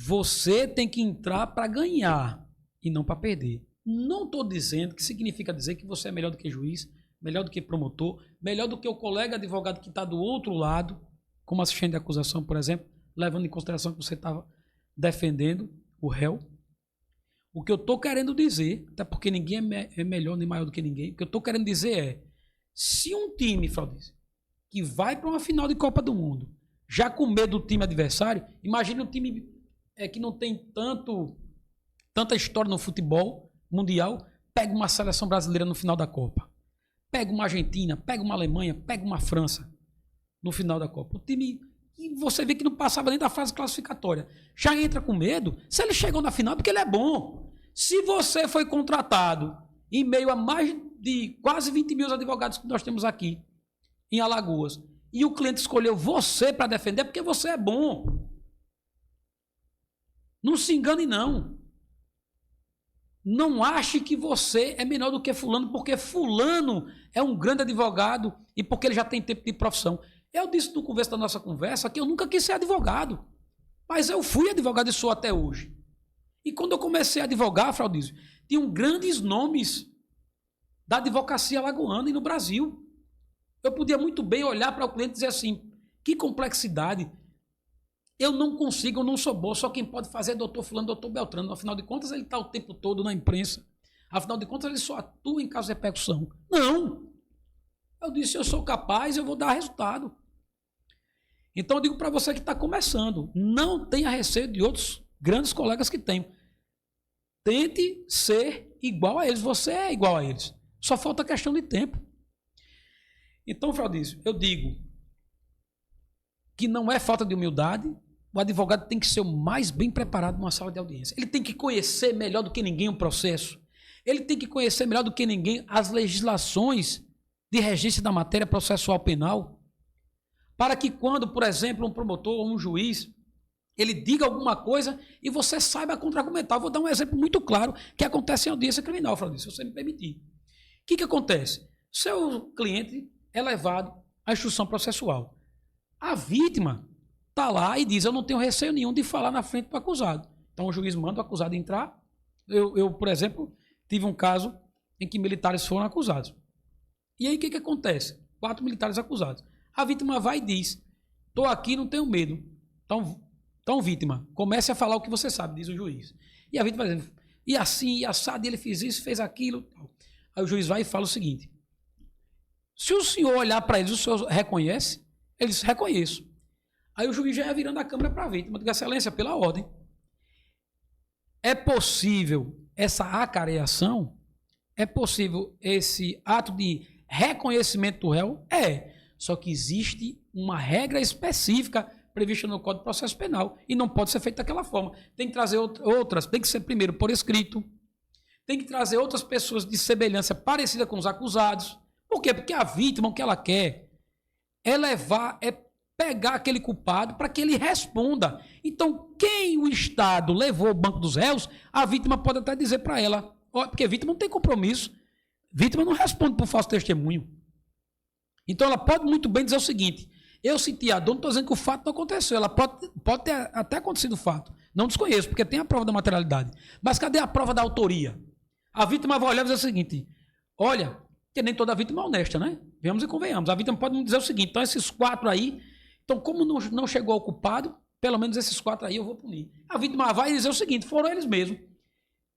Você tem que entrar para ganhar e não para perder. Não estou dizendo que significa dizer que você é melhor do que juiz, melhor do que promotor, melhor do que o colega advogado que está do outro lado, como assistente de acusação, por exemplo, levando em consideração que você estava defendendo o réu. O que eu estou querendo dizer, até porque ninguém é melhor nem maior do que ninguém, o que eu estou querendo dizer é, se um time, Fraudice, que vai para uma final de Copa do Mundo, já com medo do time adversário, imagine um time que não tem tanta história no futebol mundial, pega uma seleção brasileira no final da Copa. Pega uma Argentina, pega uma Alemanha, pega uma França no final da Copa. O time que você vê que não passava nem da fase classificatória. Já entra com medo. Se ele chegou na final, porque ele é bom. Se você foi contratado em meio a mais de quase 20 mil advogados que nós temos aqui em Alagoas, e o cliente escolheu você para defender, porque você é bom. Não se engane, não. Não ache que você é menor do que fulano, porque fulano é um grande advogado e porque ele já tem tempo de profissão. Eu disse no começo da nossa conversa que eu nunca quis ser advogado, mas eu fui advogado e sou até hoje. E quando eu comecei a advogar, Fraudísio, tinham grandes nomes da advocacia alagoana e no Brasil. Eu podia muito bem olhar para o cliente e dizer assim, que complexidade. Eu não consigo, eu não sou bom, só quem pode fazer é doutor fulano, doutor Beltrano. Afinal de contas, ele está o tempo todo na imprensa. Afinal de contas, ele só atua em caso de repercussão. Não! Eu disse, eu sou capaz, eu vou dar resultado. Então, eu digo para você que está começando, não tenha receio de outros grandes colegas que tem. Tente ser igual a eles, você é igual a eles. Só falta questão de tempo. Então, Fraudísio, eu digo que não é falta de humildade. O advogado tem que ser o mais bem preparado numa sala de audiência. Ele tem que conhecer melhor do que ninguém o processo. Ele tem que conhecer melhor do que ninguém as legislações de registro da matéria processual penal, para que quando, por exemplo, um promotor ou um juiz, ele diga alguma coisa e você saiba contra-argumentar. Vou dar um exemplo muito claro que acontece em audiência criminal, Francisco, se você me permitir. O que acontece? Seu cliente é levado à instrução processual. A vítima está lá e diz, eu não tenho receio nenhum de falar na frente do acusado. Então o juiz manda o acusado entrar. Eu, por exemplo, tive um caso em que militares foram acusados. E aí o que acontece? 4 militares acusados. A vítima vai e diz, estou aqui, não tenho medo. Então, vítima, comece a falar o que você sabe, diz o juiz. E a vítima vai dizer, e assim, e assado, ele fez isso, fez aquilo. Aí o juiz vai e fala o seguinte, se o senhor olhar para eles, o senhor reconhece? Ele diz, reconheço. Aí o juiz já ia virando a câmera para a vítima, diz, excelência, pela ordem. É possível essa acareação? É possível esse ato de reconhecimento do réu? Só que existe uma regra específica prevista no Código de Processo Penal e não pode ser feito daquela forma. Tem que trazer outras, tem que ser primeiro por escrito, tem que trazer outras pessoas de semelhança parecida com os acusados. Por quê? Porque a vítima, o que ela quer é pegar aquele culpado para que ele responda. Então, quem o Estado levou ao banco dos réus, a vítima pode até dizer para ela, porque a vítima não tem compromisso, a vítima não responde por falso testemunho. Então, ela pode muito bem dizer o seguinte, eu senti a dor, não estou dizendo que o fato não aconteceu, ela pode ter até acontecido o fato, não desconheço, porque tem a prova da materialidade. Mas cadê a prova da autoria? A vítima vai olhar e dizer o seguinte, olha, que nem toda vítima é honesta, né? Venhamos e convenhamos. A vítima pode me dizer o seguinte, então esses 4 aí, então como não chegou ao culpado, pelo menos esses 4 aí eu vou punir. A vítima vai dizer o seguinte, foram eles mesmos.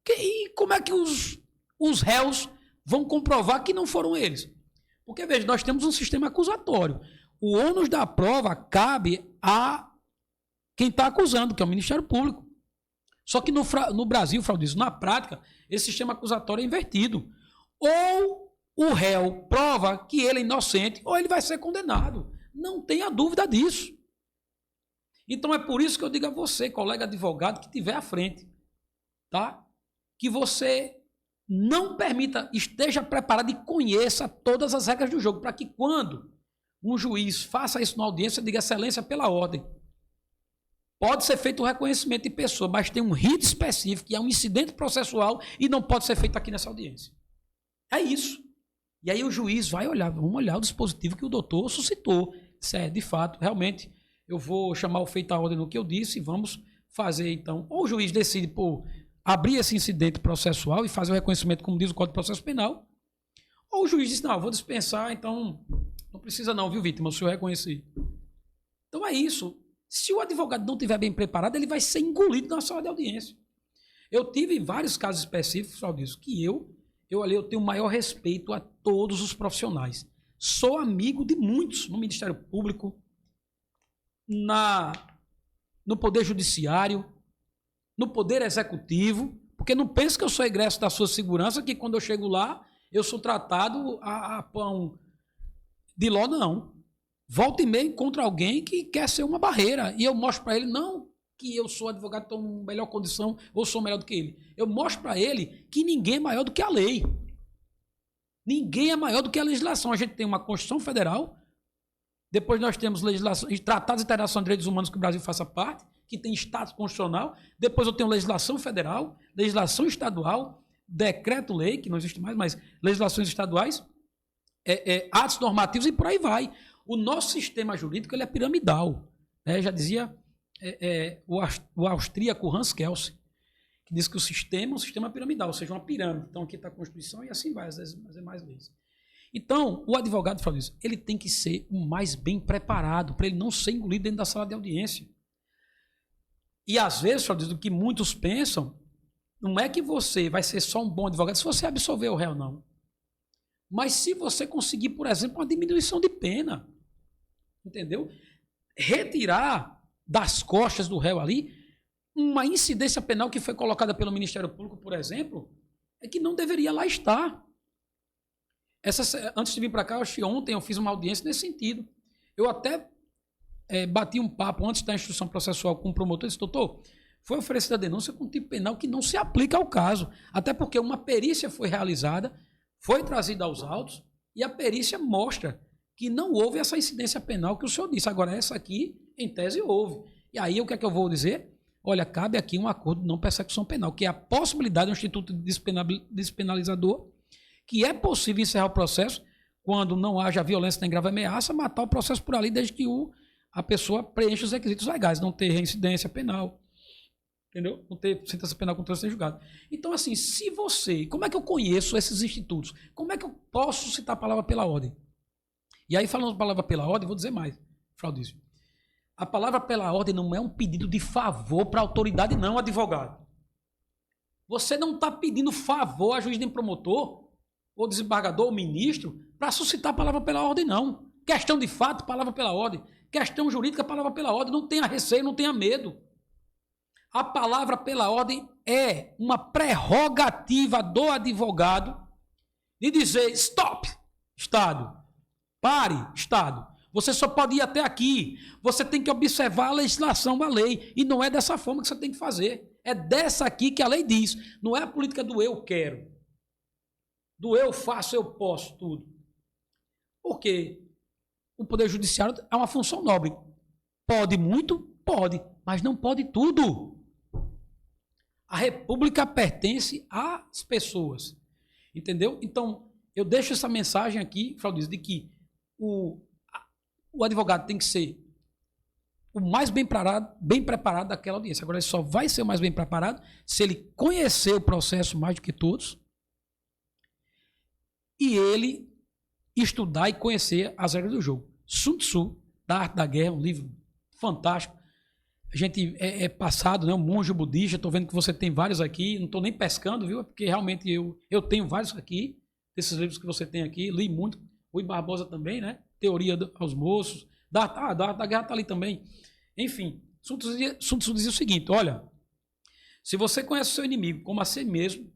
E como é que os réus vão comprovar que não foram eles? Porque, veja, nós temos um sistema acusatório. O ônus da prova cabe a quem está acusando, que é o Ministério Público. Só que no Brasil, Fraudício, na prática, esse sistema acusatório é invertido. Ou o réu prova que ele é inocente, ou ele vai ser condenado. Não tenha dúvida disso. Então é por isso que eu digo a você, colega advogado, que estiver à frente, tá? Que você não permita, esteja preparado e conheça todas as regras do jogo, para que quando um juiz faça isso na audiência, diga excelência pela ordem. Pode ser feito o reconhecimento de pessoa, mas tem um rito específico, que é um incidente processual e não pode ser feito aqui nessa audiência. É isso. E aí o juiz vai olhar, vamos olhar o dispositivo que o doutor suscitou. Se é, de fato, realmente, eu vou chamar o feito à ordem no que eu disse e vamos fazer, então, ou o juiz decide por abrir esse incidente processual e fazer o reconhecimento, como diz o Código de Processo Penal, ou o juiz diz, não, eu vou dispensar, então não precisa não, viu, vítima, o senhor reconhecer. Então é isso. Se o advogado não estiver bem preparado, ele vai ser engolido na sala de audiência. Eu tive vários casos específicos, só disso, que eu tenho o maior respeito a todos os profissionais. Sou amigo de muitos no Ministério Público, no Poder Judiciário, no Poder Executivo, porque não pense que eu sou egresso da sua segurança, que quando eu chego lá, eu sou tratado a pão de ló, não. Volta e meia encontra alguém que quer ser uma barreira, e eu mostro para ele, não que eu sou advogado, estou em melhor condição, ou sou melhor do que ele. Eu mostro para ele que ninguém é maior do que a lei. Ninguém é maior do que a legislação. A gente tem uma Constituição Federal, depois nós temos legislação, tratados internacionais de direitos humanos que o Brasil faça parte, que tem status constitucional, depois eu tenho legislação federal, legislação estadual, decreto-lei, que não existe mais, mas legislações estaduais, atos normativos e por aí vai. O nosso sistema jurídico ele é piramidal. Né? Já dizia o austríaco Hans Kelsen, que diz que o sistema é um sistema piramidal, ou seja, uma pirâmide. Então aqui está a Constituição e assim vai, às vezes mais leis. Então, o advogado fala isso, ele tem que ser o mais bem preparado, para ele não ser engolido dentro da sala de audiência. E às vezes, do que muitos pensam, não é que você vai ser só um bom advogado se você absolver o réu, não. Mas se você conseguir, por exemplo, uma diminuição de pena, entendeu? Retirar das costas do réu ali uma incidência penal que foi colocada pelo Ministério Público, por exemplo, é que não deveria lá estar. Antes de vir para cá, acho que ontem eu fiz uma audiência nesse sentido. Eu até bati um papo antes da instrução processual com o promotor e disse, doutor, foi oferecida a denúncia com um tipo penal que não se aplica ao caso, até porque uma perícia foi realizada, foi trazida aos autos e a perícia mostra que não houve essa incidência penal que o senhor disse. Agora, essa aqui, em tese, houve. E aí, o que é que eu vou dizer? Olha, cabe aqui um acordo de não persecução penal, que é a possibilidade do Instituto Despenalizador, que é possível encerrar o processo quando não haja violência nem grave ameaça, matar o processo por ali, desde que a pessoa preencha os requisitos legais, não ter reincidência penal, entendeu? Não ter sentença penal com trânsito em julgado. Então, assim, como é que eu conheço esses institutos? Como é que eu posso citar a palavra pela ordem? E aí, falando a palavra pela ordem, vou dizer mais, Fraudício. A palavra pela ordem não é um pedido de favor para a autoridade, não, advogado. Você não está pedindo favor a juiz nem promotor, ou desembargador, ou ministro, para suscitar a palavra pela ordem, não. Questão de fato, palavra pela ordem. Questão jurídica, palavra pela ordem. Não tenha receio, não tenha medo. A palavra pela ordem é uma prerrogativa do advogado de dizer, stop, Estado. Pare, Estado. Você só pode ir até aqui. Você tem que observar a legislação, a lei. E não é dessa forma que você tem que fazer. É dessa aqui que a lei diz. Não é a política do eu quero. Do eu faço, eu posso, tudo. Porque o Poder Judiciário é uma função nobre. Pode muito? Pode. Mas não pode tudo. A República pertence às pessoas. Entendeu? Então, eu deixo essa mensagem aqui, Claudio, de que o advogado tem que ser o mais bem preparado daquela audiência. Agora, ele só vai ser o mais bem preparado se ele conhecer o processo mais do que todos e ele estudar e conhecer as regras do jogo. Sun Tzu, da Arte da Guerra, um livro fantástico. A gente é passado, né, um monge budista. Estou vendo que você tem vários aqui. Não estou nem pescando, viu? Porque realmente eu tenho vários aqui, desses livros que você tem aqui. Li muito. Rui Barbosa também, né? Teoria aos Moços. Da Guerra está ali também. Enfim, Sun Tzu dizia o seguinte: olha, se você conhece o seu inimigo como a si mesmo,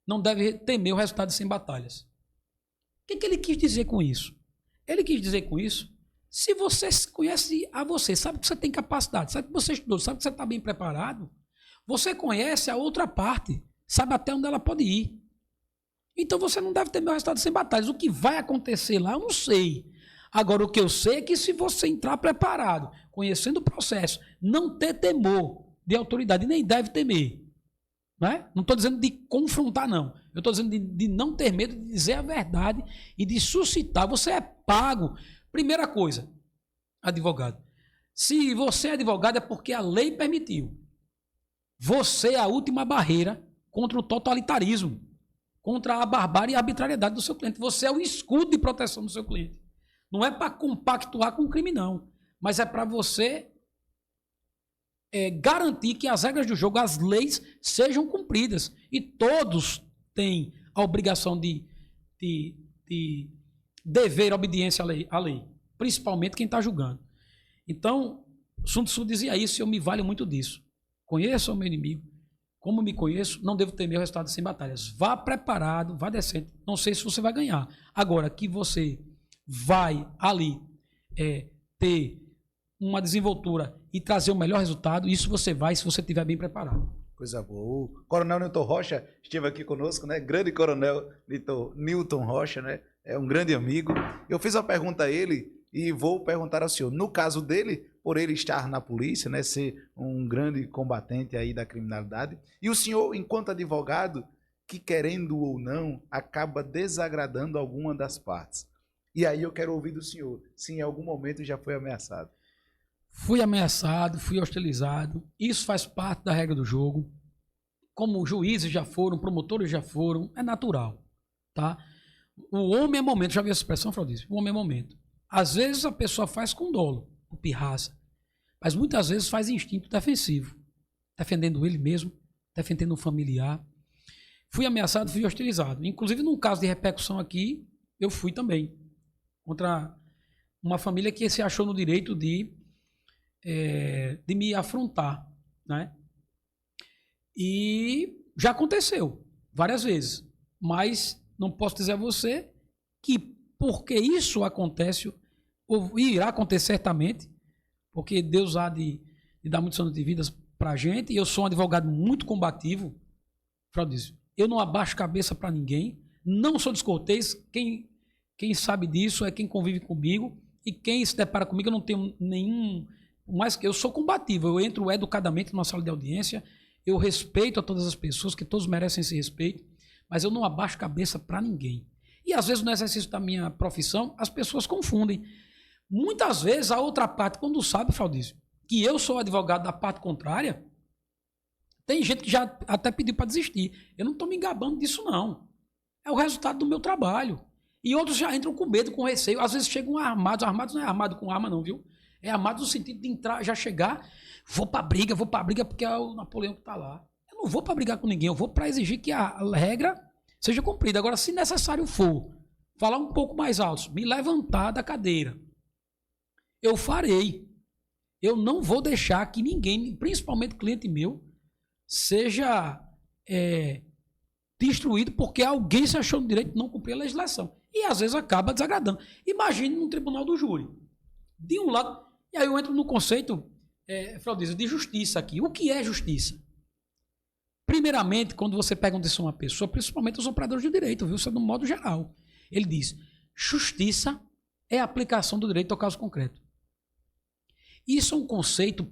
não deve temer o resultado de 100 batalhas. O que ele quis dizer com isso? Ele quis dizer com isso, se você conhece a você, sabe que você tem capacidade, sabe que você estudou, sabe que você está bem preparado, você conhece a outra parte, sabe até onde ela pode ir. Então você não deve temer o resultado de 100 batalhas. O que vai acontecer lá, eu não sei. Agora, o que eu sei é que se você entrar preparado, conhecendo o processo, não ter temor de autoridade, nem deve temer. Não estou dizendo de confrontar, não. Eu estou dizendo de não ter medo de dizer a verdade e de suscitar. Você é pago. Primeira coisa, advogado. Se você é advogado é porque a lei permitiu. Você é a última barreira contra o totalitarismo, contra a barbárie e a arbitrariedade do seu cliente. Você é o escudo de proteção do seu cliente. Não é para compactuar com o crime, não. Mas é para você garantir que as regras do jogo, as leis, sejam cumpridas. E todos têm a obrigação de dever obediência à lei. Principalmente quem está julgando. Então, Sun Tzu dizia isso e eu me valho muito disso. Conheça o meu inimigo. Como me conheço, não devo temer o resultado de 100 batalhas. Vá preparado, vá decente. Não sei se você vai ganhar. Agora, que você vai ali ter uma desenvoltura e trazer o melhor resultado, isso você vai se você estiver bem preparado. Coisa boa. O Coronel Newton Rocha esteve aqui conosco, né? Grande Coronel Newton Rocha, né? É um grande amigo. Eu fiz uma pergunta a ele e vou perguntar ao senhor. No caso dele, por ele estar na polícia, né? Ser um grande combatente aí da criminalidade. E o senhor, enquanto advogado, que querendo ou não, acaba desagradando alguma das partes. E aí eu quero ouvir do senhor, se em algum momento já foi ameaçado. Fui ameaçado, fui hostilizado. Isso faz parte da regra do jogo. Como juízes já foram, promotores já foram, é natural, tá? O homem é momento, já viu essa expressão, Fraudício? O homem é momento. Às vezes a pessoa faz com dolo, com pirraça, mas muitas vezes faz instinto defensivo, defendendo ele mesmo, defendendo um familiar. Fui ameaçado, fui hostilizado. Inclusive, num caso de repercussão aqui, eu fui também, contra uma família que se achou no direito de me afrontar, né? E já aconteceu várias vezes, mas não posso dizer a você que porque isso acontece, ou irá acontecer certamente, porque Deus há de dar muitos anos de vidas pra gente, e eu sou um advogado muito combativo, Fraudício. Eu não abaixo cabeça para ninguém, não sou descortês, quem sabe disso é quem convive comigo, e quem se depara comigo, eu não tenho nenhum... Mas eu sou combativo, eu entro educadamente numa sala de audiência, eu respeito a todas as pessoas, que todos merecem esse respeito, mas eu não abaixo cabeça para ninguém. E às vezes no exercício da minha profissão, as pessoas confundem. Muitas vezes a outra parte, quando sabe, Fraudício, que eu sou advogado da parte contrária, tem gente que já até pediu para desistir. Eu não estou me gabando disso, não. É o resultado do meu trabalho. E outros já entram com medo, com receio. Às vezes chegam armados. Armados não é armado com arma, não, viu? É armado no sentido de entrar, já chegar, vou para briga porque é o Napoleão que está lá. Eu não vou para brigar com ninguém, eu vou para exigir que a regra seja cumprida. Agora, se necessário for, falar um pouco mais alto, me levantar da cadeira, eu farei. Eu não vou deixar que ninguém, principalmente cliente meu, seja destruído porque alguém se achou no direito de não cumprir a legislação. E às vezes acaba desagradando. Imagine num tribunal do júri. De um lado, e aí eu entro no conceito, Fraudício, de justiça aqui. O que é justiça? Primeiramente, quando você pergunta isso a uma pessoa, principalmente os operadores de direito, viu? Isso é de um modo geral. Ele diz, justiça é a aplicação do direito ao caso concreto. Isso é um conceito,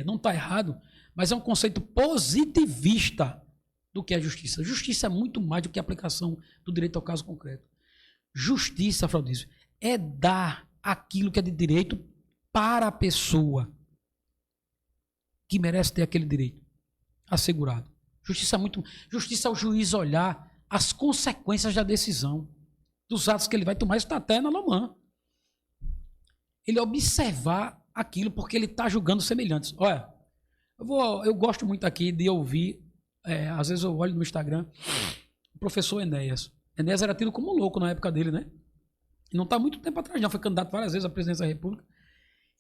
não está errado, mas é um conceito positivista do que é justiça. Justiça é muito mais do que a aplicação do direito ao caso concreto. Justiça, Fraudício, é dar aquilo que é de direito para a pessoa que merece ter aquele direito assegurado. Justiça é o juiz olhar as consequências da decisão, dos atos que ele vai tomar. Isso está até na Lomã. Ele observar aquilo porque ele está julgando semelhantes. Olha, eu gosto muito aqui de ouvir, às vezes eu olho no Instagram, o professor Enéas. Enéas era tido como louco na época dele, né? E não está muito tempo atrás, não. Foi candidato várias vezes à presidência da República.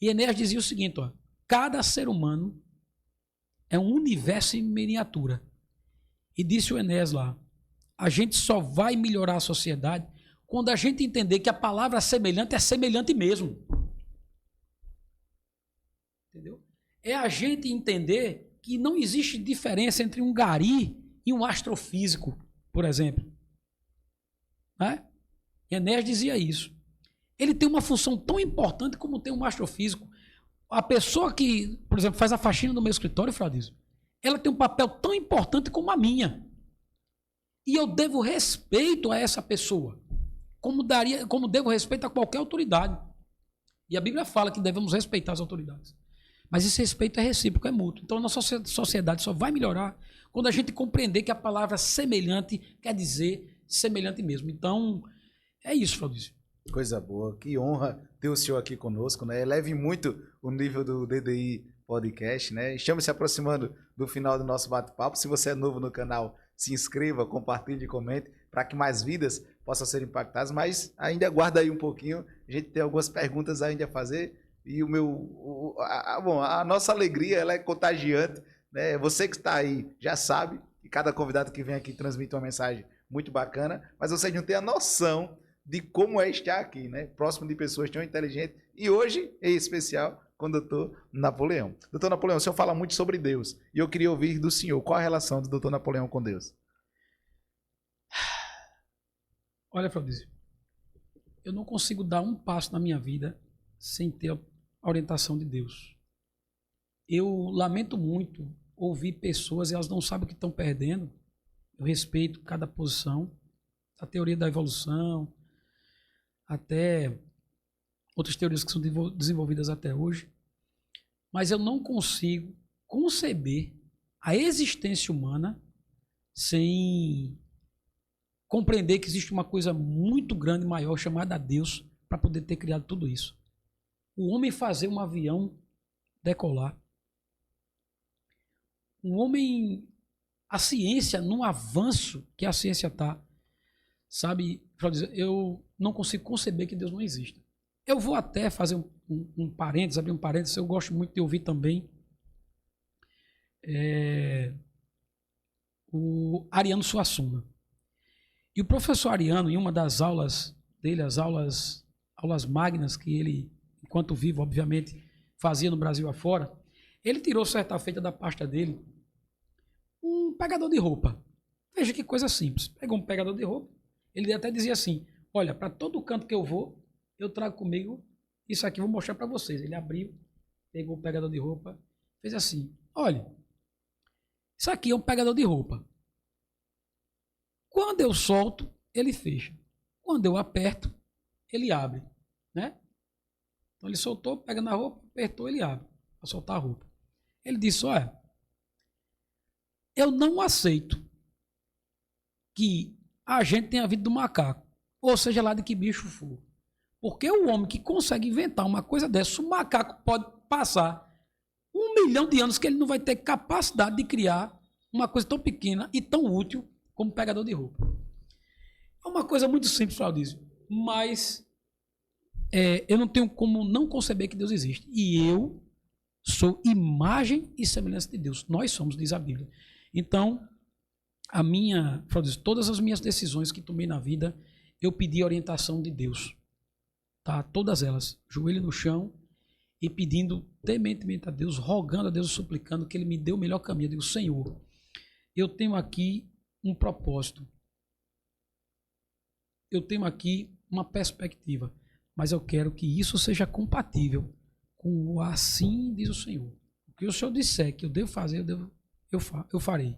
E Enéas dizia o seguinte, ó, cada ser humano é um universo em miniatura. E disse o Enéas lá, a gente só vai melhorar a sociedade quando a gente entender que a palavra semelhante é semelhante mesmo. Entendeu? É a gente entender que não existe diferença entre um gari e um astrofísico, por exemplo. Né? Enéas dizia isso. Ele tem uma função tão importante como tem um astrofísico. A pessoa que, por exemplo, faz a faxina no meu escritório, Fraudício, ela tem um papel tão importante como a minha. E eu devo respeito a essa pessoa, como devo respeito a qualquer autoridade. E a Bíblia fala que devemos respeitar as autoridades. Mas esse respeito é recíproco, é mútuo. Então a nossa sociedade só vai melhorar quando a gente compreender que a palavra semelhante quer dizer semelhante mesmo. Então, é isso, Fraudício. Coisa boa, que honra ter o senhor aqui conosco, né? Eleve muito o nível do DDI Podcast, né? Estamos se aproximando do final do nosso bate-papo. Se você é novo no canal, se inscreva, compartilhe e comente para que mais vidas possam ser impactadas, mas ainda aguarda aí um pouquinho, a gente tem algumas perguntas ainda a fazer e a nossa alegria ela é contagiante, né? Você que está aí já sabe, e cada convidado que vem aqui transmite uma mensagem muito bacana, mas você não tem a noção de como é estar aqui, né? Próximo de pessoas tão inteligentes. E hoje, em especial, com o doutor Napoleão. Doutor Napoleão, o senhor fala muito sobre Deus. E eu queria ouvir do senhor, qual a relação do doutor Napoleão com Deus? Olha, Fraudício, eu não consigo dar um passo na minha vida sem ter a orientação de Deus. Eu lamento muito ouvir pessoas e elas não sabem o que estão perdendo. Eu respeito cada posição, a teoria da evolução, até outras teorias que são desenvolvidas até hoje, mas eu não consigo conceber a existência humana sem compreender que existe uma coisa muito grande, maior, chamada Deus, para poder ter criado tudo isso. O homem fazer um avião decolar. O homem, a ciência, num avanço que a ciência está, sabe, eu não consigo conceber que Deus não exista. Eu vou até fazer um parênteses, abrir um parênteses, eu gosto muito de ouvir também o Ariano Suassuna. E o professor Ariano, em uma das aulas dele, as aulas magnas que ele, enquanto vivo, obviamente, fazia no Brasil afora, ele tirou certa feita da pasta dele um pegador de roupa. Veja que coisa simples. Pegou um pegador de roupa, ele até dizia assim, olha, para todo canto que eu vou, eu trago comigo isso aqui, vou mostrar para vocês. Ele abriu, pegou o pegador de roupa, fez assim, olha, isso aqui é um pegador de roupa. Quando eu solto, ele fecha. Quando eu aperto, ele abre, né? Então ele soltou, pega na roupa, apertou, ele abre, para soltar a roupa. Ele disse, olha, eu não aceito que a gente tenha vindo do macaco, ou seja lá de que bicho for. Porque o homem que consegue inventar uma coisa dessa, o macaco pode passar 1 milhão de anos que ele não vai ter capacidade de criar uma coisa tão pequena e tão útil como pegador de roupa. É uma coisa muito simples, Fraudício, mas eu não tenho como não conceber que Deus existe. E eu sou imagem e semelhança de Deus. Nós somos, diz a Bíblia. Então, todas as minhas decisões que tomei na vida, eu pedi a orientação de Deus. Tá? Todas elas. Joelho no chão e pedindo tementemente a Deus, rogando a Deus, suplicando que Ele me dê o melhor caminho. Eu digo, Senhor, eu tenho aqui um propósito. Eu tenho aqui uma perspectiva. Mas eu quero que isso seja compatível com o assim diz o Senhor. O que o Senhor disser que eu devo fazer, eu farei.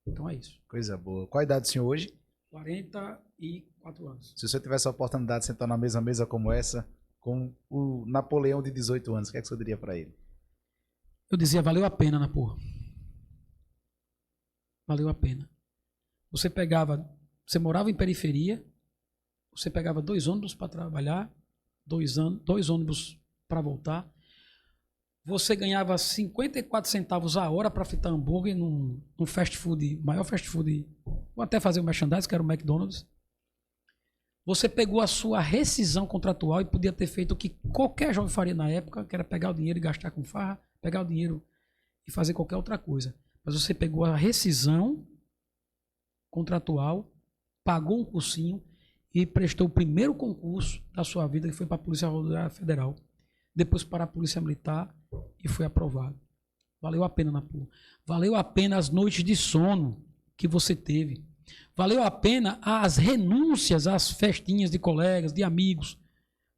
Então é isso. Coisa boa. Qual a idade do senhor hoje? 44 anos. Se você tivesse a oportunidade de sentar na mesma mesa como essa, com o Napoleão de 18 anos, o que é que você diria para ele? Eu dizia, valeu a pena, Napô. Valeu a pena. Você morava em periferia, você pegava 2 ônibus para trabalhar, 2 ônibus para voltar. Você ganhava 54 centavos a hora para fritar hambúrguer num fast food, maior fast food, vou até fazer o merchandising, que era o McDonald's. Você pegou a sua rescisão contratual e podia ter feito o que qualquer jovem faria na época, que era pegar o dinheiro e gastar com farra, pegar o dinheiro e fazer qualquer outra coisa. Mas você pegou a rescisão contratual, pagou um cursinho e prestou o primeiro concurso da sua vida, que foi para a Polícia Rodoviária Federal, depois para a Polícia Militar e foi aprovado. Valeu a pena, Napu. Valeu a pena as noites de sono que você teve. Valeu a pena as renúncias às festinhas de colegas, de amigos.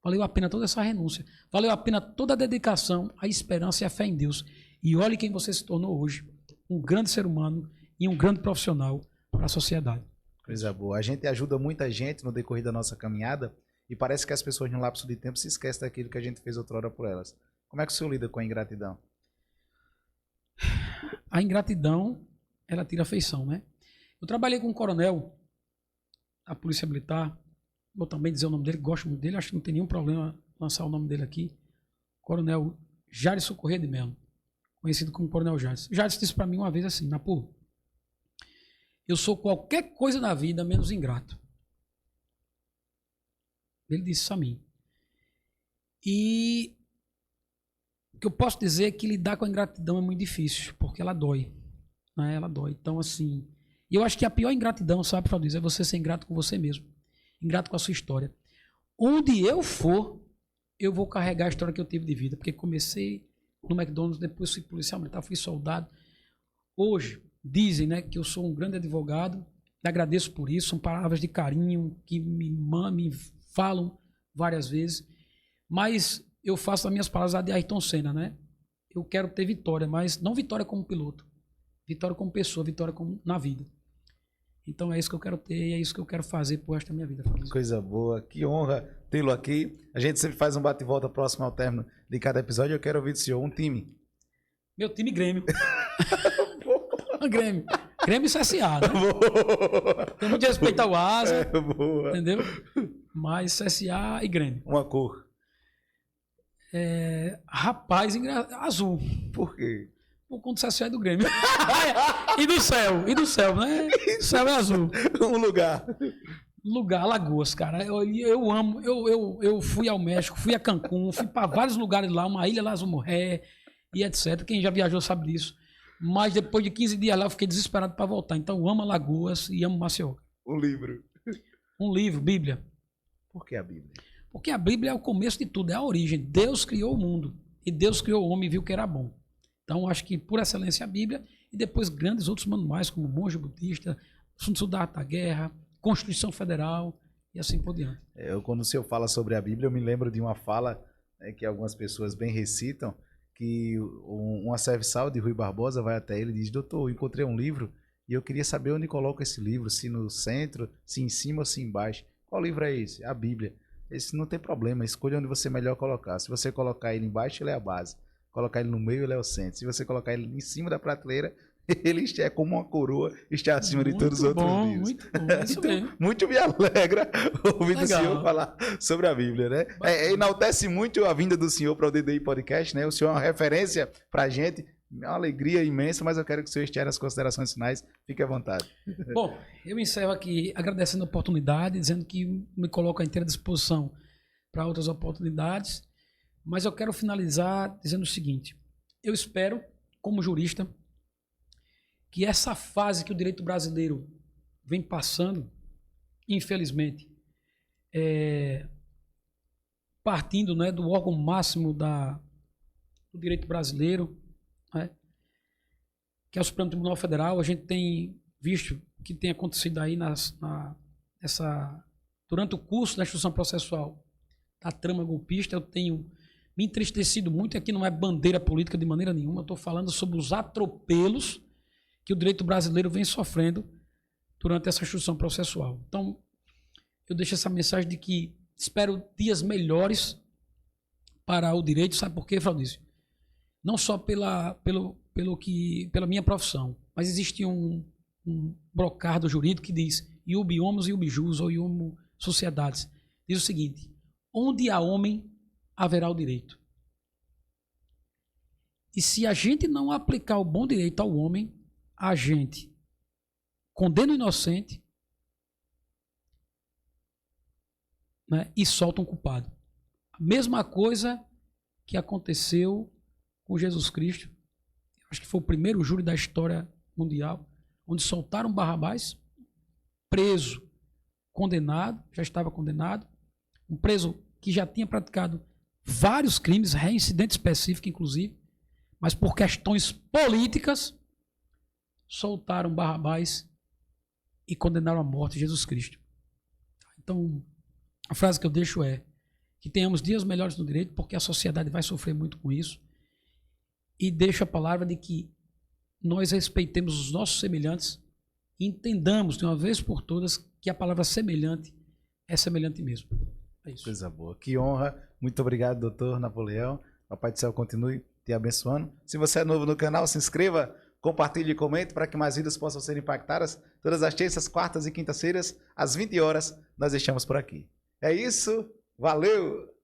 Valeu a pena toda essa renúncia. Valeu a pena toda a dedicação, a esperança e a fé em Deus. E olhe quem você se tornou hoje. Um grande ser humano e um grande profissional para a sociedade. Coisa boa. A gente ajuda muita gente no decorrer da nossa caminhada e parece que as pessoas, num lapso de tempo, se esquecem daquilo que a gente fez outrora por elas. Como é que o senhor lida com a ingratidão? A ingratidão, ela tira afeição, né? Eu trabalhei com um coronel da Polícia Militar, vou também dizer o nome dele, gosto muito dele, acho que não tem nenhum problema lançar o nome dele aqui. Coronel Jairson Corrêa de Mello, conhecido como Coronel Jairson. Jairson disse para mim uma vez assim, Napu, eu sou qualquer coisa na vida menos ingrato. Ele disse isso a mim. E o que eu posso dizer é que lidar com a ingratidão é muito difícil, porque ela dói. Né? Ela dói. Então, assim, e eu acho que a pior ingratidão, sabe, Claudio, é você ser ingrato com você mesmo. Ingrato com a sua história. Onde eu for, eu vou carregar a história que eu tive de vida. Porque comecei no McDonald's, depois fui policial militar, fui soldado. Hoje, dizem, né, que eu sou um grande advogado. Agradeço por isso. São palavras de carinho que me falam várias vezes. Mas eu faço as minhas palavras de Ayrton Senna, né? Eu quero ter vitória, mas não vitória como piloto. Vitória como pessoa, vitória como na vida. Então é isso que eu quero ter e é isso que eu quero fazer por resto da minha vida. Coisa boa, que honra tê-lo aqui. A gente sempre faz um bate-volta próximo ao término de cada episódio. Eu quero ouvir do senhor um time. Meu time Grêmio. Grêmio. Grêmio e CSA, né? Tem muito respeito ao Asa. Entendeu? Mas CSA e Grêmio. Uma cor. Rapaz, azul. Por quê? Por conta do CSA e do Grêmio. E do céu, né? O céu é azul. Um lugar, Alagoas, cara. Eu amo. Eu fui ao México, fui a Cancún, fui para vários lugares lá, uma ilha lá, Azumorré e etc. Quem já viajou sabe disso. Mas depois de 15 dias lá, eu fiquei desesperado para voltar. Então, eu amo Alagoas e amo Maceió. Um livro. Um livro, Bíblia. Por que a Bíblia? Porque a Bíblia é o começo de tudo, é a origem. Deus criou o mundo e Deus criou o homem e viu que era bom. Então, acho que por excelência a Bíblia e depois grandes outros manuais, como Monge Budista, Sun Tzu da Arte da Guerra, Constituição Federal e assim por diante. Quando o senhor fala sobre a Bíblia, eu me lembro de uma fala que algumas pessoas bem recitam, que uma serviçal de Rui Barbosa vai até ele e diz, doutor, eu encontrei um livro e eu queria saber onde coloco esse livro, se no centro, se em cima ou se embaixo. Qual livro é esse? A Bíblia. Esse não tem problema, escolha onde você melhor colocar. Se você colocar ele embaixo, ele é a base. Colocar ele no meio, ele é o centro. Se você colocar ele em cima da prateleira, ele é como uma coroa, está acima de todos os outros livros. Muito bom, isso então, mesmo. Muito me alegra ouvir o senhor falar sobre a Bíblia, né? Enaltece muito a vinda do senhor para o DDI Podcast, né? O senhor é uma referência para a gente, é uma alegria imensa, mas eu quero que o senhor esteja as considerações finais. Fique à vontade. Bom, eu encerro aqui agradecendo a oportunidade, dizendo que me coloco à inteira disposição para outras oportunidades, mas eu quero finalizar dizendo o seguinte, eu espero, como jurista, que essa fase que o direito brasileiro vem passando, infelizmente, partindo, né, do órgão máximo do direito brasileiro, né, que é o Supremo Tribunal Federal, a gente tem visto o que tem acontecido aí durante o curso da instrução processual da trama golpista. Eu tenho me entristecido muito, e aqui não é bandeira política de maneira nenhuma, eu estou falando sobre os atropelos que o direito brasileiro vem sofrendo durante essa instrução processual. Então, eu deixo essa mensagem de que espero dias melhores para o direito. Sabe por quê, Fraudício? Não só pela minha profissão, mas existe um brocardo jurídico que diz iubi homus, iubi jus, ou iubi sociedades. Diz o seguinte: onde há homem, haverá o direito. E se a gente não aplicar o bom direito ao homem, a gente condena o inocente, né, e solta um culpado. A mesma coisa que aconteceu com Jesus Cristo. Acho que foi o primeiro júri da história mundial, onde soltaram Barrabás, preso, condenado, já estava condenado, um preso que já tinha praticado vários crimes, reincidente específico inclusive, mas por questões políticas, soltaram Barrabás e condenaram à morte Jesus Cristo. Então, a frase que eu deixo é que tenhamos dias melhores no direito, porque a sociedade vai sofrer muito com isso, e deixo a palavra de que nós respeitemos os nossos semelhantes e entendamos de uma vez por todas que a palavra semelhante é semelhante mesmo. É isso. Coisa boa. Que honra. Muito obrigado, doutor Napoleão. Papai do Céu continue te abençoando. Se você é novo no canal, se inscreva, compartilhe e comente para que mais vidas possam ser impactadas. Todas as terças, quartas e quintas-feiras, às 20 horas, nós deixamos por aqui. É isso. Valeu!